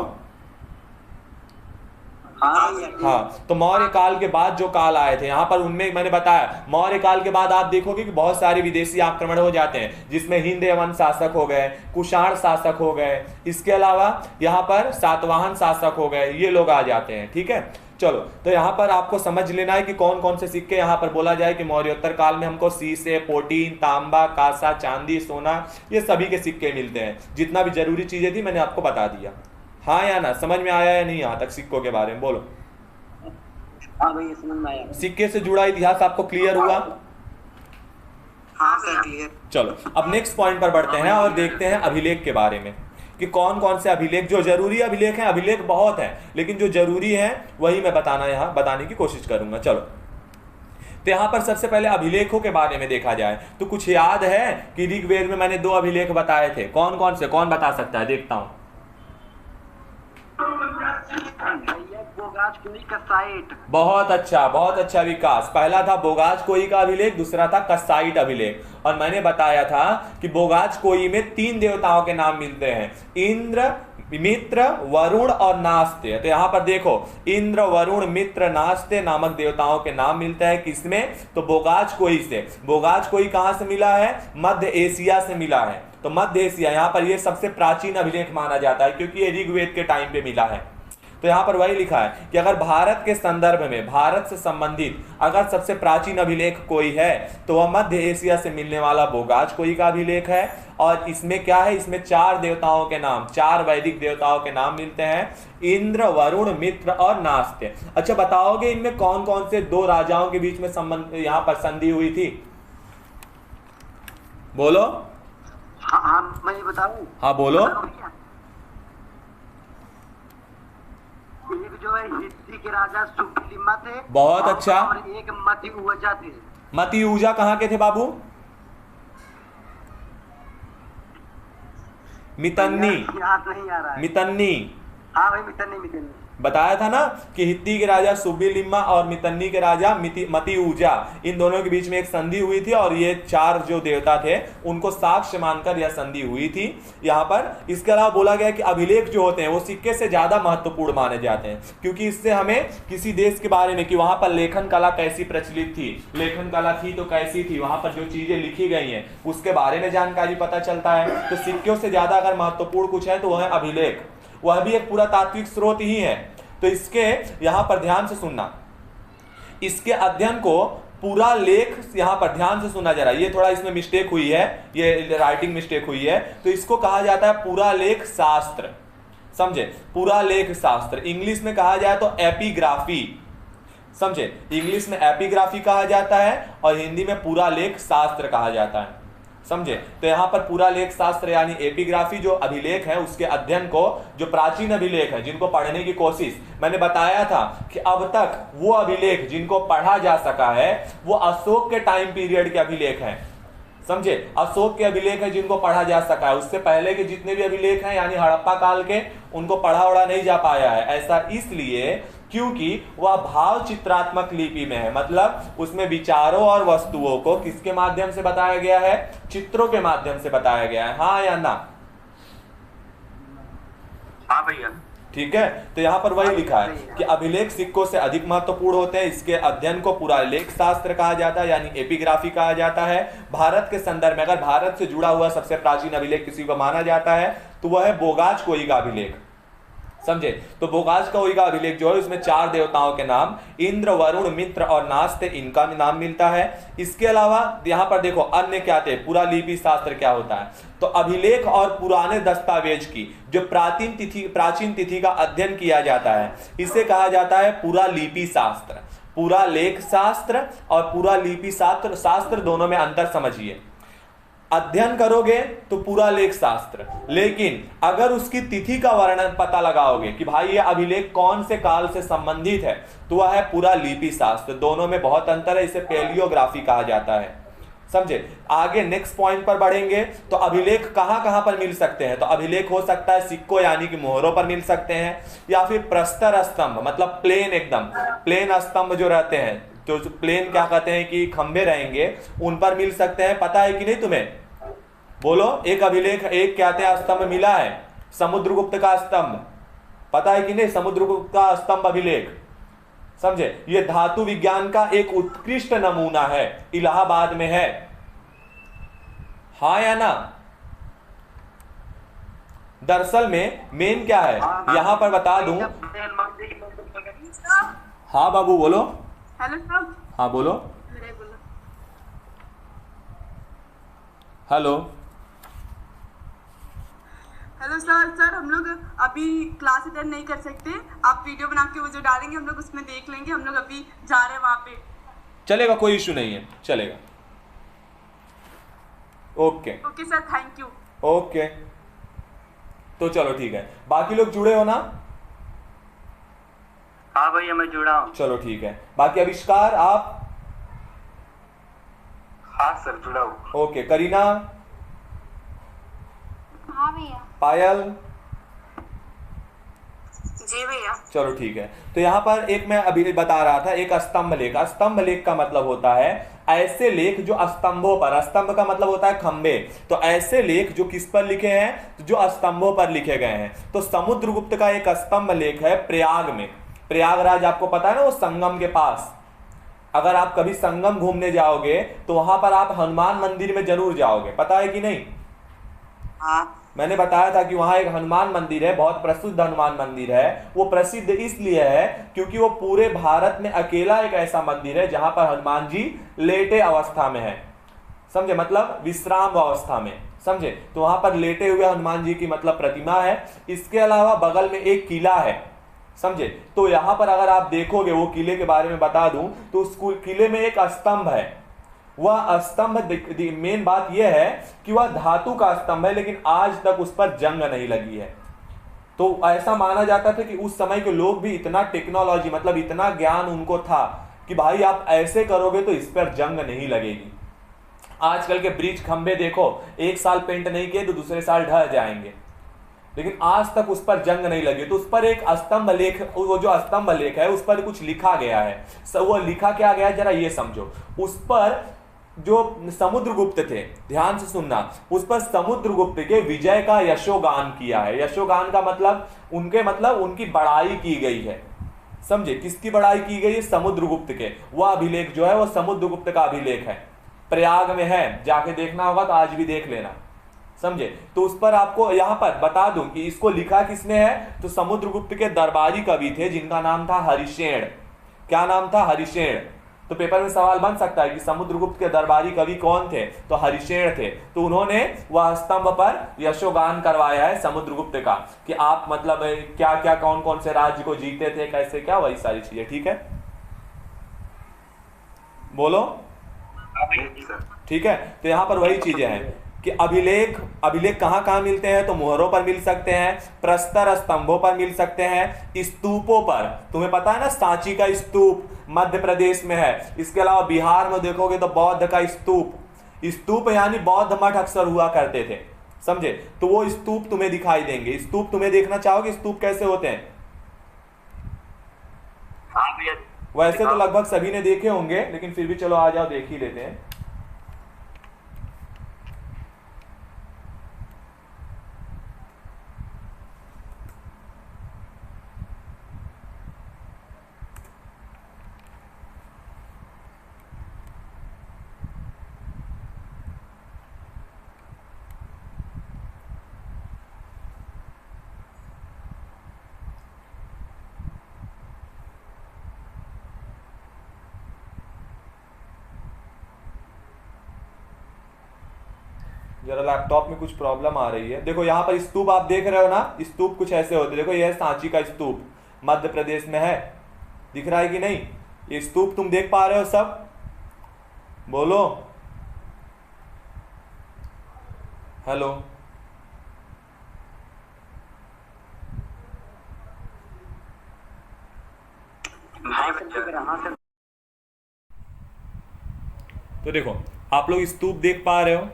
हाँ, तो मौर्य काल के बाद जो काल आए थे यहाँ पर, उनमें मैंने बताया मौर्य काल के बाद आप देखोगे कि बहुत सारे विदेशी आक्रमण हो जाते हैं, जिसमें हिंद यवन शासक हो गए, कुषाण शासक हो गए, इसके अलावा यहाँ पर सातवाहन शासक हो गए, ये लोग आ जाते हैं, ठीक है। चलो, तो यहाँ पर आपको समझ लेना है कि कौन कौन से सिक्के यहाँ पर बोला जाए कि मौर्योत्तर काल में हमको शीशे, पोटीन, तांबा, कांसा, चांदी, सोना, ये सभी के सिक्के मिलते हैं। जितना भी जरूरी चीजें थी मैंने आपको बता दिया। हाँ या ना, समझ में आया या नहीं यहाँ तक सिक्कों के बारे में, बोलो। हाँ भैया समझ में आया। सिक्के से जुड़ा इतिहास आपको क्लियर हुआ। हाँ सर क्लियर। चलो, अब नेक्स्ट पॉइंट पर बढ़ते हैं और देखते हैं अभिलेख के बारे में कि कौन कौन से अभिलेख, जो जरूरी अभिलेख हैं, अभिलेख बहुत हैं लेकिन जो जरूरी है वही मैं बताने की कोशिश करूंगा। चलो, तो यहाँ पर सबसे पहले अभिलेखों के बारे में देखा जाए तो कुछ याद है कि ऋग्वेद में मैंने 2 अभिलेख बताए थे, कौन कौन से, कौन बता सकता है, देखता हूं। बहुत अच्छा विकास। पहला था बोगाज कोई का अभिलेख, दूसरा था कसाइट अभिलेख। और मैंने बताया था कि बोगाज कोई में 3 देवताओं के नाम मिलते हैं, इंद्र, मित्र, वरुण और नास्ते। तो यहाँ पर देखो, इंद्र, वरुण, मित्र, नास्ते नामक देवताओं के नाम मिलते हैं किसमें, तो बोगाज कोई से। बोगाज कोई कहां से मिला है, मध्य एशिया से मिला है। तो मध्य एशिया यहाँ पर ये सबसे प्राचीन अभिलेख माना जाता है क्योंकि ये ऋग्वेद के टाइम पे मिला है। तो यहाँ पर वही लिखा है कि अगर भारत के संदर्भ में, भारत से संबंधित अगर सबसे प्राचीन अभिलेख कोई है तो वह मध्य एशिया से मिलने वाला बोगाज कोई का अभिलेख है। और इसमें क्या है, इसमें 4 देवताओं के नाम, 4 वैदिक देवताओं के नाम मिलते हैं, इंद्र, वरुण, मित्र और नास्ते। अच्छा, बताओगे इनमें कौन कौन से 2 राजाओं के बीच में संबंध, यहाँ पर संधि हुई थी, बोलो। हाँ मैं बताऊं। हाँ बोलो। एक जो है हिंदी के राजा सुपलिमा थे, बहुत अच्छा। और एक मति उवजा थे। मति ऊजा कहाँ के थे बाबू, मितन्नी, याद नहीं आ रहा है। मितन्नी। हाँ भाई मितन्नी। बताया था ना कि हित्ती के राजा सुबिलिम्मा और मितन्नी के राजा मति ऊजा, इन दोनों के बीच में एक संधि हुई थी और ये 4 जो देवता थे उनको साक्ष्य मानकर यह संधि हुई थी यहाँ पर। इसके अलावा बोला गया कि अभिलेख जो होते हैं वो सिक्के से ज्यादा महत्वपूर्ण माने जाते हैं क्योंकि इससे हमें किसी देश के बारे में, कि वहां पर लेखन कला कैसी प्रचलित थी, लेखन कला थी तो कैसी थी, वहां पर जो चीजें लिखी गई हैं उसके बारे में जानकारी पता चलता है। तो सिक्कों से ज्यादा अगर महत्वपूर्ण कुछ है तो वह है अभिलेख, वह भी एक पुरातात्विक स्रोत ही है। तो इसके यहां पर ध्यान से सुनना, इसके अध्ययन को पूरा लेख यहां पर ध्यान से सुना जा रहा है, ये थोड़ा इसमें मिस्टेक हुई है, ये राइटिंग मिस्टेक हुई है। तो इसको कहा जाता है पूरा लेख शास्त्र, समझे, पूरा लेख शास्त्र। इंग्लिश में कहा जाए तो एपिग्राफी, समझे, इंग्लिश में एपिग्राफी कहा जाता है और हिंदी में पूरा लेख शास्त्र कहा जाता है, समझे। तो यहाँ पर पूरा लेख शास्त्र यानी एपिग्राफी जो अभिलेख है उसके अध्ययन को, जो प्राचीन अभिलेख है जिनको पढ़ने की कोशिश, मैंने बताया था कि अब तक वो अभिलेख जिनको पढ़ा जा सका है वो अशोक के टाइम पीरियड के अभिलेख हैं, समझे, अशोक के अभिलेख है जिनको पढ़ा जा सका है। उससे पहले के जितने भी अभिलेख हैं यानी हड़प्पा काल के, उनको पढ़ा उड़ा नहीं जा पाया है। ऐसा इसलिए क्योंकि वह भाव चित्रात्मक लिपि में है, मतलब उसमें विचारों और वस्तुओं को किसके माध्यम से बताया गया है? चित्रों के माध्यम से बताया गया है। हाँ या ना? हाँ भैया। ठीक है, तो यहां पर वही लिखा है कि अभिलेख सिक्कों से अधिक महत्वपूर्ण होते हैं। इसके अध्ययन को पूरा लेख शास्त्र कहा जाता है, यानी एपिग्राफी कहा जाता है। भारत के संदर्भ में अगर भारत से जुड़ा हुआ सबसे प्राचीन अभिलेख किसी को माना जाता है तो वह है बोगाज कोई का अभिलेख। समझे? तो बोगाज कोई का अभिलेख जो है उसमें 4 देवताओं के नाम इंद्र, वरुण, मित्र और नास्ते, इनका भी नाम मिलता है। इसके अलावा यहां पर देखो अन्य क्या थे, पूरा लिपि शास्त्र क्या होता है। तो अभिलेख और पुराने दस्तावेज की जो प्राचीन तिथि का अध्ययन किया जाता है इसे कहा जाता है पूरा लिपि शास्त्र। पूरा लेख शास्त्र और पूरा लिपि शास्त्र दोनों में अंतर समझिए। अध्ययन करोगे तो पूरा लेख शास्त्र, लेकिन अगर उसकी तिथि का वर्णन पता लगाओगे कि भाई ये अभिलेख कौन से काल से संबंधित है तो वह है पूरा लिपि शास्त्र। दोनों में बहुत अंतर है, इसे पैलियोग्राफी कहा जाता है। समझे? आगे नेक्स्ट पॉइंट पर बढ़ेंगे तो अभिलेख कहां कहां पर मिल सकते हैं? तो अभिलेख हो सकता है सिक्कों यानी कि मोहरों पर मिल सकते हैं, या फिर प्रस्तर स्तंभ मतलब प्लेन, एकदम प्लेन स्तंभ जो रहते हैं, तो प्लेन क्या कहते हैं कि खंभे रहेंगे उन पर मिल सकते हैं। पता है कि नहीं तुम्हें? बोलो। एक अभिलेख, एक कहते हैं स्तंभ मिला है समुद्रगुप्त का स्तंभ, पता है कि नहीं? समुद्रगुप्त का स्तंभ अभिलेख। समझे? यह धातु विज्ञान का एक उत्कृष्ट नमूना है, इलाहाबाद में है। हाँ या ना? दरअसल में मेन क्या है यहां पर बता दूं। हाँ बाबू बोलो। Hello sir. हाँ बोलो। हेलो हेलो सर हम लोग अभी क्लास अटेंड नहीं कर सकते, आप वीडियो बना के वो जो डालेंगे हम लोग उसमें देख लेंगे। हम लोग अभी जा रहे हैं वहाँ पे। चलेगा, कोई इशू नहीं है, चलेगा। Okay okay sir, thank you. Okay, तो चलो ठीक है। बाकी लोग जुड़े हो ना? हाँ भैया मैं जुड़ा हूँ। चलो ठीक है। बाकी आविष्कार आप? हाँ सर जुड़ा हूँ। ओके। करीना? हाँ भैया। पायल? जी भैया। चलो ठीक है। तो यहाँ पर एक मैं अभी बता रहा था, एक स्तंभ लेख। स्तंभ लेख का मतलब होता है ऐसे लेख जो स्तंभों पर, स्तंभ का मतलब होता है खंबे, तो ऐसे लेख जो किस पर लिखे हैं? जो स्तंभों पर लिखे गए हैं। तो समुद्रगुप्त का एक स्तंभ लेख है प्रयाग में। प्रयागराज आपको पता है ना, वो संगम के पास। अगर आप कभी संगम घूमने जाओगे तो वहां पर आप हनुमान मंदिर में जरूर जाओगे, पता है कि नहीं? हाँ। मैंने बताया था कि वहां एक हनुमान मंदिर है, बहुत प्रसिद्ध हनुमान मंदिर है। वो प्रसिद्ध इसलिए है क्योंकि वो पूरे भारत में अकेला एक ऐसा मंदिर है जहां पर हनुमान जी लेटे अवस्था में है। समझे? मतलब विश्राम अवस्था में। समझे? तो वहां पर लेटे हुए हनुमान जी की मतलब प्रतिमा है। इसके अलावा बगल में एक किला है। समझे? तो यहां पर अगर आप देखोगे, वो किले के बारे में बता दूं तो उस किले में एक स्तंभ है। वह स्तंभ, मेन बात यह है कि वह धातु का स्तंभ है, लेकिन आज तक उस पर जंग नहीं लगी है। तो ऐसा माना जाता था कि उस समय के लोग भी इतना टेक्नोलॉजी, मतलब इतना ज्ञान उनको था कि भाई आप ऐसे करोगे तो इस पर जंग नहीं लगेगी। आजकल के ब्रिज खंबे देखो, एक साल पेंट नहीं किए तो दूसरे साल ढह जाएंगे, लेकिन आज तक उस पर जंग नहीं लगी। तो उस पर एक स्तंभ लेख, वो जो स्तंभ लेख है उस पर कुछ लिखा गया है। वो लिखा क्या गया है जरा ये समझो। उस पर जो समुद्रगुप्त थे, ध्यान से सुनना, उस पर समुद्रगुप्त के विजय का यशोगान किया है। यशोगान का मतलब उनकी बड़ाई की गई है। समझे? किसकी बड़ाई की गई है? समुद्रगुप्त के। वह अभिलेख जो है वो समुद्रगुप्त का अभिलेख है, प्रयाग में है, जाके देखना होगा तो आज भी देख लेना। समझे? तो उस पर आपको यहां पर बता दूं कि इसको लिखा किसने है, तो समुद्रगुप्त के दरबारी कवि थे जिनका नाम था हरिशेण। क्या नाम था? हरिशेण। तो पेपर में सवाल बन सकता है कि समुद्रगुप्त के दरबारी कवि कौन थे, तो हरिशेण थे। तो उन्होंने वह स्तंभ पर यशोगान करवाया है समुद्रगुप्त का, कि आप मतलब क्या क्या कौन कौन से राज्य को जीते थे, कैसे क्या, वही सारी चीजें। ठीक है, बोलो। ठीक है, तो यहां पर वही चीजें हैं कि अभिलेख कहां कहां मिलते हैं, तो मोहरों पर मिल सकते हैं, प्रस्तर स्तंभों पर मिल सकते हैं, स्तूपों पर। तुम्हें पता है ना सांची का स्तूप मध्य प्रदेश में है। इसके अलावा बिहार में देखोगे तो बौद्ध का स्तूप यानी बौद्ध मठ अक्सर हुआ करते थे। समझे? तो वो स्तूप तुम्हें दिखाई देंगे। स्तूप तुम्हें देखना चाहोगे स्तूप कैसे होते हैं? हाँ भैया। वैसे तो लगभग सभी ने देखे होंगे, लेकिन फिर भी चलो आ जाओ देख ही लेते हैं। जरा लैपटॉप में कुछ प्रॉब्लम आ रही है। देखो यहाँ पर स्तूप आप देख रहे हो ना, स्तूप कुछ ऐसे होते हैं। देखो यह सांची का स्तूप मध्य प्रदेश में है, दिख रहा है कि नहीं? ये स्तूप तुम देख पा रहे हो सब? बोलो हेलो। हाँ सर। तो देखो आप लोग स्तूप देख पा रहे हो,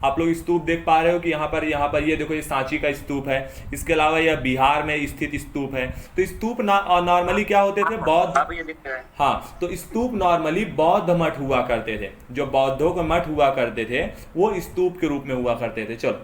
आप लोग स्तूप देख पा रहे हो कि यहाँ पर ये देखो ये सांची का स्तूप है। इसके अलावा यह बिहार में स्थित स्तूप है। तो स्तूप नॉर्मली क्या होते थे? बौद्ध। हाँ भैया दिख रहा है। हाँ, तो स्तूप नॉर्मली बौद्ध मठ हुआ करते थे। जो बौद्धों के मठ हुआ करते थे वो स्तूप के रूप में हुआ करते थे। चलो,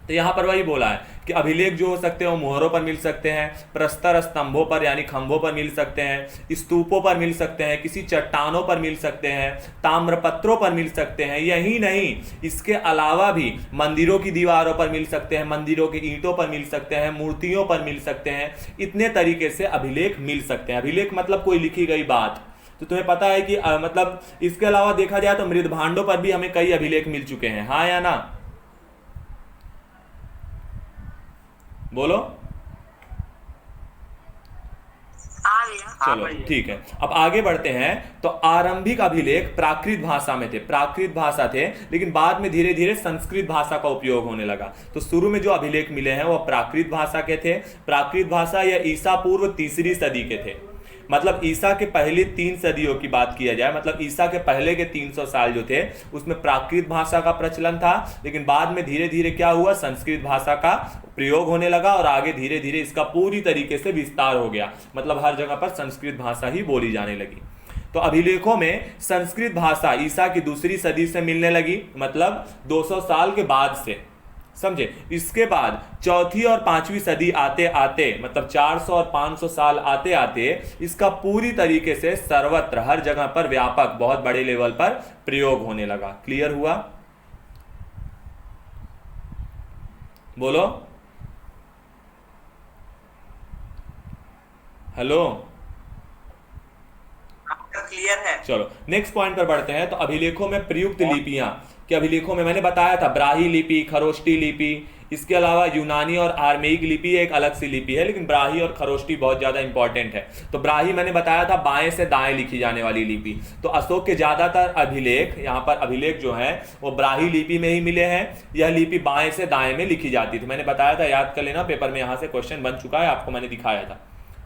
तो यहाँ पर वही बोला है कि अभिलेख जो हो सकते हैं वो मोहरों पर मिल सकते हैं, प्रस्तर स्तंभों पर यानी खंभों पर मिल सकते हैं, स्तूपों पर मिल सकते हैं, किसी चट्टानों पर मिल सकते हैं, ताम्रपत्रों पर मिल सकते हैं। यही नहीं, इसके अलावा भी मंदिरों की दीवारों पर मिल सकते हैं, मंदिरों की ईंटों पर मिल सकते हैं, मूर्तियों पर मिल सकते हैं। इतने तरीके से अभिलेख मिल सकते हैं। अभिलेख मतलब कोई लिखी गई बात। तो तुम्हें पता है कि मतलब इसके अलावा देखा जाए तो मृद भांडों पर भी हमें कई अभिलेख मिल चुके हैं। हाँ या ना? बोलो। चलो ठीक है, अब आगे बढ़ते हैं। तो आरंभिक अभिलेख प्राकृत भाषा में थे, प्राकृत भाषा थे, लेकिन बाद में धीरे धीरे संस्कृत भाषा का उपयोग होने लगा। तो शुरू में जो अभिलेख मिले हैं वो प्राकृत भाषा के थे। प्राकृत भाषा या ईसा पूर्व 3री सदी के थे। मतलब ईसा के पहले 3 सदियों की बात किया जाए, मतलब ईसा के पहले के 300 साल जो थे उसमें प्राकृत भाषा का प्रचलन था। लेकिन बाद में धीरे धीरे क्या हुआ, संस्कृत भाषा का प्रयोग होने लगा और आगे धीरे धीरे इसका पूरी तरीके से विस्तार हो गया। मतलब हर जगह पर संस्कृत भाषा ही बोली जाने लगी। तो अभिलेखों में संस्कृत भाषा ईसा की 2री सदी से मिलने लगी, मतलब 200 साल के बाद से, समझे। इसके बाद 4थी और 5वीं सदी आते आते, मतलब 400 और 500 साल आते आते इसका पूरी तरीके से सर्वत्र हर जगह पर व्यापक बहुत बड़े लेवल पर प्रयोग होने लगा। क्लियर हुआ? बोलो हेलो। क्लियर है। चलो नेक्स्ट पॉइंट पर बढ़ते हैं। तो अभिलेखों में प्रयुक्त लिपियां, कि अभिलेखों में मैंने बताया था ब्राही लिपि, खरोष्टी लिपि, इसके अलावा यूनानी और आर्मेयिक लिपि एक अलग सी लिपि है, लेकिन ब्राही और खरोष्टी बहुत ज्यादा इंपॉर्टेंट है। तो ब्राही मैंने बताया था बाएं से दाएं लिखी जाने वाली लिपि। तो अशोक के ज्यादातर अभिलेख, यहाँ पर अभिलेख जो है वो ब्राही लिपि में ही मिले हैं। यह लिपि बाएं से दाएं में लिखी जाती थी। मैंने बताया था, याद कर लेना, पेपर में यहाँ से क्वेश्चन बन चुका है, आपको मैंने दिखाया था।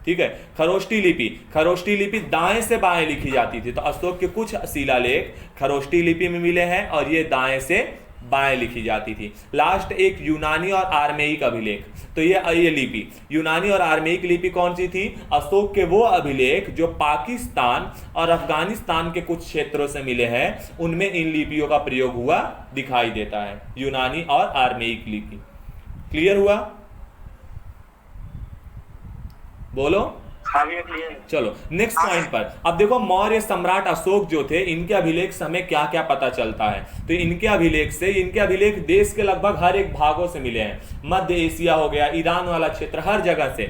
ठीक है। खरोष्टी लिपि दाएं से बाएं लिखी जाती थी। तो अशोक के कुछ शिलालेख खरोष्टी लिपि में मिले हैं और ये दाएं से बाएं लिखी जाती थी। लास्ट एक यूनानी और आर्मेयिक अभिलेख। तो ये लिपि यूनानी और आर्मेयिक लिपि कौन सी थी? अशोक के वो अभिलेख जो पाकिस्तान और अफगानिस्तान के कुछ क्षेत्रों से मिले हैं, उनमें इन लिपियों का प्रयोग हुआ दिखाई देता है, यूनानी और आर्मेयिक लिपि। क्लियर हुआ? बोलो। चलो नेक्स्ट पॉइंट पर। अब देखो मौर्य सम्राट अशोक जो थे, इनके अभिलेख से हमें क्या क्या पता चलता है। तो इनके अभिलेख देश के लगभग हर एक भागों से मिले हैं। मध्य एशिया हो गया, ईरान वाला क्षेत्र, हर जगह से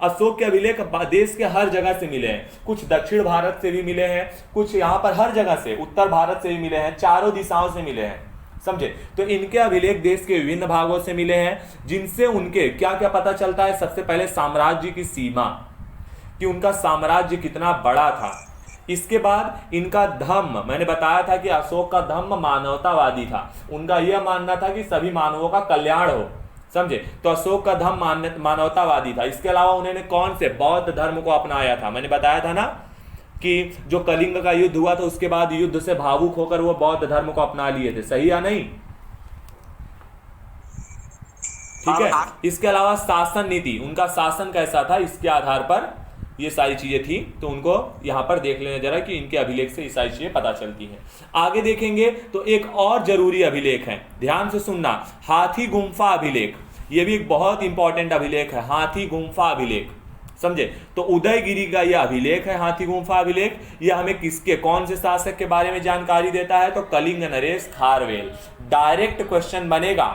अशोक के अभिलेख देश के हर जगह से मिले हैं। कुछ दक्षिण भारत से भी मिले हैं, कुछ यहाँ पर हर जगह से, उत्तर भारत से भी मिले हैं, चारों दिशाओं से मिले हैं, समझे। तो इनके अभिलेख देश के विभिन्न भागों से मिले हैं, जिनसे उनके क्या क्या पता चलता है। सबसे पहले साम्राज्य की सीमा, कि उनका साम्राज्य कितना बड़ा था। इसके बाद इनका धम्म, मैंने बताया था कि अशोक का धम्म मानवतावादी था। उनका यह मानना था कि सभी मानवों का कल्याण हो, समझे। तो अशोक का धम्म मानवतावादी था। इसके अलावा उन्होंने कौन से बौद्ध धर्म को अपनाया था। मैंने बताया था ना कि जो कलिंग का युद्ध हुआ था उसके बाद युद्ध से भावुक होकर वो बौद्ध धर्म को अपना लिए थे, सही या नहीं? ठीक है। इसके अलावा शासन नीति, उनका शासन कैसा था, इसके आधार पर ये सारी चीजें थी, तो उनको यहां पर देख लेना जरा कि इनके अभिलेख से ये सारी चीजें पता चलती हैं। आगे देखेंगे तो एक और जरूरी अभिलेख है, ध्यान से सुनना, हाथी गुम्फा अभिलेख। ये भी एक बहुत इंपॉर्टेंट अभिलेख है, हाथी गुम्फा अभिलेख, समझे। तो उदयगिरी का यह अभिलेख है, हाथी गुम्फा अभिलेख। यह हमें किसके, कौन से शासक के बारे में जानकारी देता है, तो कलिंग नरेश खारवेल। डायरेक्ट क्वेश्चन बनेगा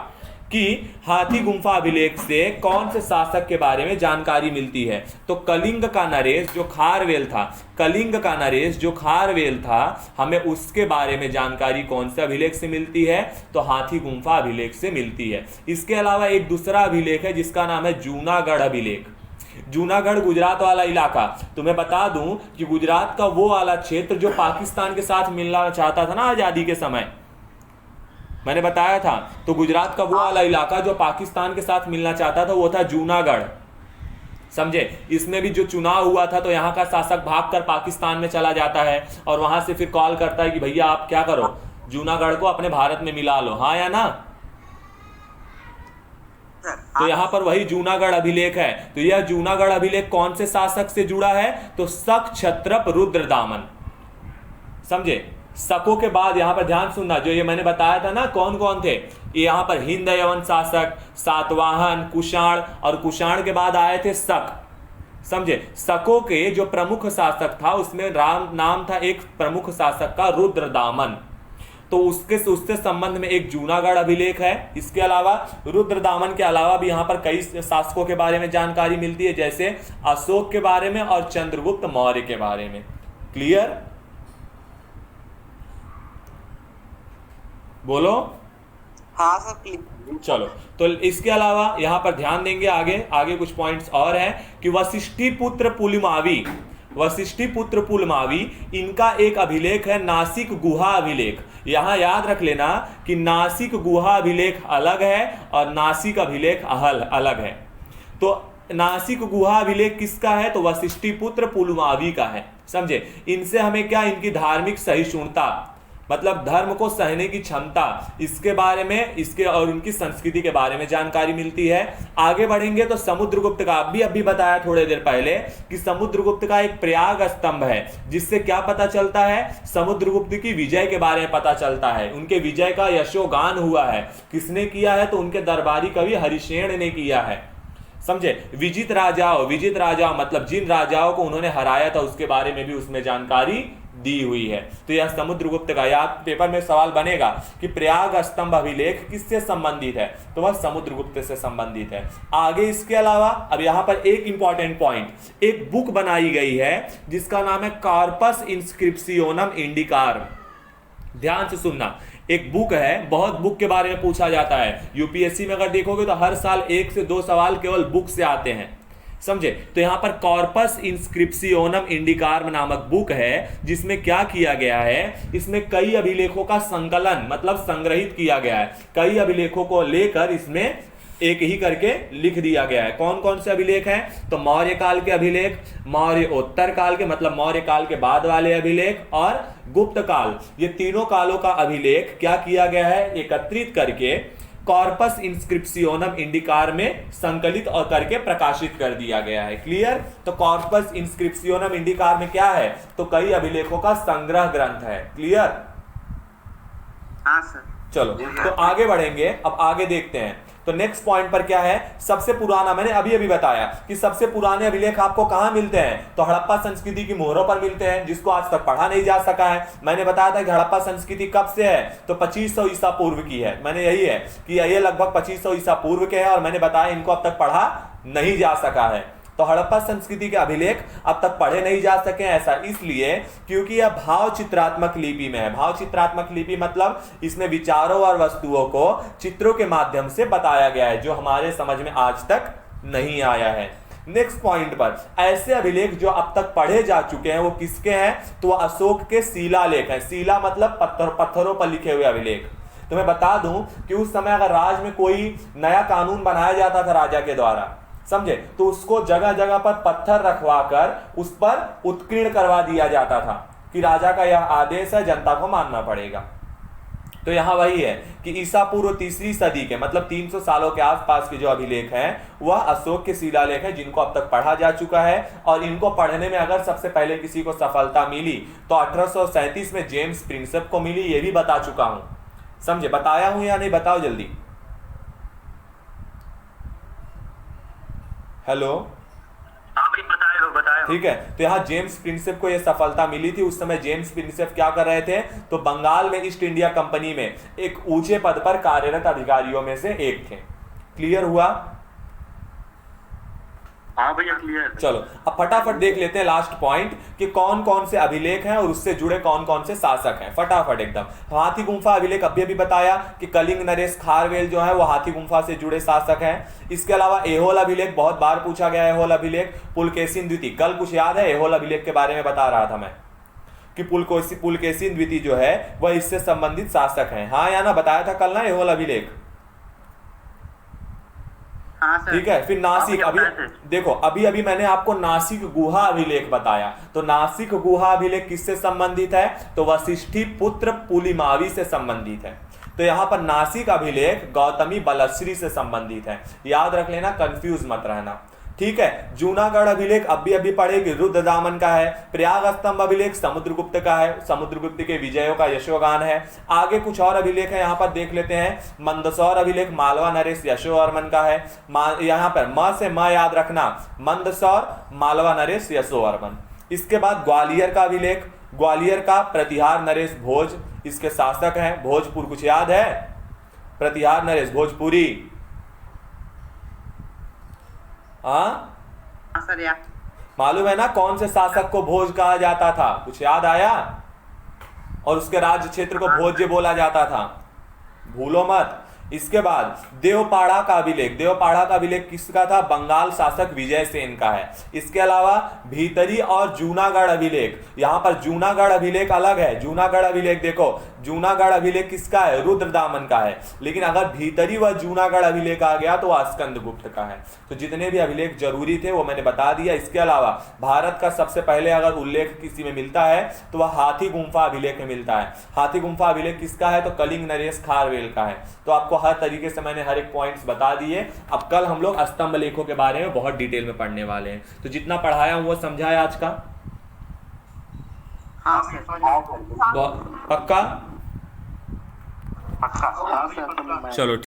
कि हाथी गुम्फा अभिलेख से कौन से शासक के बारे में जानकारी मिलती है, तो कलिंग का नरेश जो खारवेल था, कलिंग का नरेश जो खारवेल था, हमें उसके बारे में जानकारी कौन से अभिलेख से मिलती है, तो हाथी गुम्फा अभिलेख से मिलती है। इसके अलावा एक दूसरा अभिलेख है जिसका नाम है जूनागढ़ अभिलेख। जूनागढ़ गुजरात वाला इलाका, तुम्हें बता दूं कि गुजरात का वो वाला क्षेत्र जो पाकिस्तान के साथ मिलना चाहता था ना आजादी के समय, मैंने बताया था, तो गुजरात का वो वाला इलाका जो पाकिस्तान के साथ मिलना चाहता था वो था जूनागढ़, समझे। इसमें भी जो चुनाव हुआ था तो यहाँ का शासक भागकर पाकिस्तान में चला जाता है और वहां से फिर कॉल करता है कि भैया आप क्या करो, जूनागढ़ को अपने भारत में मिला लो, हाँ या ना। तो यहां पर वही जूनागढ़ अभिलेख है। तो यह जूनागढ़ अभिलेख कौन से शासक से जुड़ा है, तो शक क्षत्रप रुद्रदामन, समझे। शकों के बाद यहां पर ध्यान सुनना, जो ये मैंने बताया था ना कौन कौन थे, ये यहां पर हिंद यवन शासक, सातवाहन, कुषाण, और कुषाण के बाद आए थे शक, समझे। शकों के जो प्रमुख शासक था उसमें नाम था एक प्रमुख शासक का रुद्रदामन, तो उससे संबंध में एक जूनागढ़ अभिलेख है। इसके अलावा रुद्रदामन के अलावा भी यहाँ पर कई शासकों के बारे में जानकारी मिलती है, जैसे अशोक के बारे में और चंद्रगुप्त मौर्य के बारे में। क्लियर, बोलो। हाँ सर। चलो, तो इसके अलावा यहाँ पर ध्यान देंगे, आगे कुछ पॉइंट्स और हैं कि वशिष्ठी पुत्र पुलमावी, वशिष्ठी पुत्र पुलमावी, इनका एक अभिलेख है नासिक गुहा अभिलेख। यहां याद रख लेना कि नासिक गुहा अभिलेख अलग है और नासिक अभिलेख अलग है। तो नासिक गुहा अभिलेख किसका है, तो वशिष्ठी पुत्र पुलमावी का है, समझे। इनसे हमें क्या, इनकी धार्मिक सहिष्णुता, मतलब धर्म को सहने की क्षमता, इसके बारे में, इसके और उनकी संस्कृति के बारे में जानकारी मिलती है। आगे बढ़ेंगे तो समुद्रगुप्त का अभी बताया थोड़ी देर पहले कि समुद्रगुप्त का एक प्रयाग स्तंभ है, जिससे क्या पता चलता है, समुद्रगुप्त की विजय के बारे में पता चलता है। उनके विजय का यशोगान हुआ है, किसने किया है, तो उनके दरबारी कवि हरिशेन ने किया है, समझे। विजित राजाओं मतलब जिन राजाओं को उन्होंने हराया था उसके बारे में भी उसमें जानकारी दी हुई है। तो यह समुद्रगुप्त का, याद पेपर में सवाल बनेगा कि प्रयाग स्तंभ अभिलेख किससे संबंधित है, तो वह समुद्रगुप्त से संबंधित है। आगे इसके अलावा अब यहाँ पर एक इंपॉर्टेंट पॉइंट, एक बुक बनाई गई है जिसका नाम है कॉर्पस इंस्क्रिप्शनम इंडिकारम। ध्यान से सुनना, एक बुक है, बहुत बुक के बारे में पूछा जाता है यूपीएससी में, अगर देखोगे तो हर साल 1 से 2 सवाल केवल बुक से आते हैं, समझे। तो यहां पर कॉर्पस इंस्क्रिप्शनम इंडिकारम नामक बुक है, जिसमें क्या किया गया है, इसमें कई अभिलेखों का संकलन मतलब संग्रहित किया गया है। कई अभिलेखों को लेकर इसमें एक ही करके लिख दिया गया है। कौन कौन से अभिलेख हैं, तो मौर्य काल के अभिलेख, मौर्योत्तर काल के मतलब मौर्य काल के बाद वाले अभिलेख, और गुप्त काल, ये तीनों कालों का अभिलेख क्या किया गया है, एकत्रित करके कॉर्पस इंस्क्रिप्शनम इंडिकारम में संकलित और करके प्रकाशित कर दिया गया है। क्लियर। तो कॉर्पस इंस्क्रिप्शनम इंडिकारम में क्या है, तो कई अभिलेखों का संग्रह ग्रंथ है। क्लियर। हाँ सर। चलो, तो आगे बढ़ेंगे, अब आगे देखते हैं। तो नेक्स्ट पॉइंट पर क्या है, सबसे पुराना, मैंने अभी बताया कि सबसे पुराने अभिलेख आपको कहां मिलते हैं, तो हड़प्पा संस्कृति की मोहरों पर मिलते हैं, जिसको आज तक पढ़ा नहीं जा सका है। मैंने बताया था कि हड़प्पा संस्कृति कब से है, तो 2500 ईसा पूर्व की है। मैंने यही है कि ये लगभग 2500 ईसा पूर्व के हैं, और मैंने बताया इनको अब तक पढ़ा नहीं जा सका है। तो हड़प्पा संस्कृति के अभिलेख अब तक पढ़े नहीं जा सके, ऐसा इसलिए क्योंकि यह भाव चित्रात्मक लिपि में है। भाव चित्रात्मक लिपि मतलब इसमें विचारों और वस्तुओं को चित्रों के माध्यम से बताया गया है, जो हमारे समझ में आज तक नहीं आया है। नेक्स्ट पॉइंट पर, ऐसे अभिलेख जो अब तक पढ़े जा चुके हैं वो किसके हैं, तो अशोक के शिलालेख हैं। शिला मतलब पत्थरों पर लिखे हुए अभिलेख। तो मैं बता दूं कि उस समय अगर राज में कोई नया कानून बनाया जाता था राजा के द्वारा, समझे, तो उसको जगह जगह पर पत्थर रखवाकर उस पर उत्कीर्ण करवा दिया जाता था कि राजा का यह आदेश है, जनता को मानना पड़ेगा। तो यहाँ वही है कि ईसा पूर्व 3री सदी के मतलब 300 सालों के आसपास के जो अभिलेख हैं वह अशोक के शिलालेख हैं, जिनको अब तक पढ़ा जा चुका है। और इनको पढ़ने में अगर सबसे पहले किसी को सफलता मिली तो 1837 में जेम्स प्रिंसेप को मिली, ये भी बता चुका हूं। समझे? बताया हूं या नहीं? बताओ जल्दी। हेलो, बताए हो। ठीक है। तो यहाँ जेम्स प्रिंसेप को यह सफलता मिली थी। उस समय जेम्स प्रिंसेप क्या कर रहे थे? तो बंगाल में ईस्ट इंडिया कंपनी में एक ऊंचे पद पर कार्यरत अधिकारियों में से एक थे। क्लियर हुआ? हाँ भैया क्लियर। चलो अब फटाफट देख लेते हैं लास्ट पॉइंट कि कौन कौन से अभिलेख हैं और उससे जुड़े कौन कौन से शासक हैं। फटाफट एकदम। हाथी गुम्फा अभिलेख अभी बताया कि कलिंग नरेश खारवेल जो है वो हाथी गुम्फा से जुड़े शासक हैं। इसके अलावा एहोल अभिलेख बहुत बार पूछा गया है। एहोल अभिलेख पुलकेशिन द्वितीय, कल कुछ याद है एहोल अभिलेख के बारे में बता रहा था मैं कि पुलकेशिन द्वितीय जो है वह इससे संबंधित शासक हैं। हाँ या ना? बताया था कल ना एहोल अभिलेख। हाँ सर। ठीक है। फिर नासिक अभी देखो, अभी मैंने आपको नासिक गुहा अभिलेख बताया। तो नासिक गुहा अभिलेख किससे संबंधित है? तो वशिष्ठी पुत्र पुलिमावी से संबंधित है। तो यहां पर नासिक अभिलेख गौतमी बलश्री से संबंधित है। याद रख लेना, कंफ्यूज मत रहना। ठीक है। जूनागढ़ अभिलेख अभी पढ़े कि रुद्रदामन का है। प्रयाग स्तंभ अभिलेख समुद्रगुप्त का है, समुद्रगुप्त के विजयों का यशोगान है। आगे कुछ और अभिलेख है, यहाँ पर देख लेते हैं। मंदसौर अभिलेख मालवा नरेश यशोवर्मन का है। यहाँ पर म से म याद रखना, मंदसौर मालवा नरेश यशोवर्मन। इसके बाद ग्वालियर का अभिलेख, ग्वालियर का प्रतिहार नरेश भोज इसके शासक हैं। भोजपुर कुछ याद है? प्रतिहार नरेश भोजपुरी। हाँ सर यार मालूम है ना कौन से शासक को भोज कहा जाता था? कुछ याद आया? और उसके राज्य क्षेत्र को भोज्य बोला जाता था, भूलो मत। इसके बाद देवपाड़ा का अभिलेख, देवपाड़ा का अभिलेख किसका था? बंगाल शासक विजय सेन का है। इसके अलावा भीतरी और जूनागढ़ अभिलेख, यहाँ पर जूनागढ़ अभिलेख अलग है। जूनागढ़ अभिलेख देखो, जूनागढ़ अभिलेख किसका है? रुद्रदामन का है। लेकिन अगर भीतरी व जूनागढ़ अभिलेख आ गया तो वह स्कंदगुप्त का है। तो जितने भी अभिलेख जरूरी थे वो मैंने बता दिया। इसके अलावा भारत का सबसे पहले अगर उल्लेख किसी में मिलता है तो वह हाथी गुम्फा अभिलेख में मिलता है। हाथी गुम्फा अभिलेख किसका है? तो कलिंग नरेश खारवेल का है। तो आपको हर तरीके से मैंने हर एक पॉइंट्स बता दिए। अब कल हम लोग स्तंभ लेखों के बारे में बहुत डिटेल में पढ़ने वाले हैं। तो जितना पढ़ाया हूं वो समझा है आज का? हाँ सर। पक्का? हाँ सर। चलो।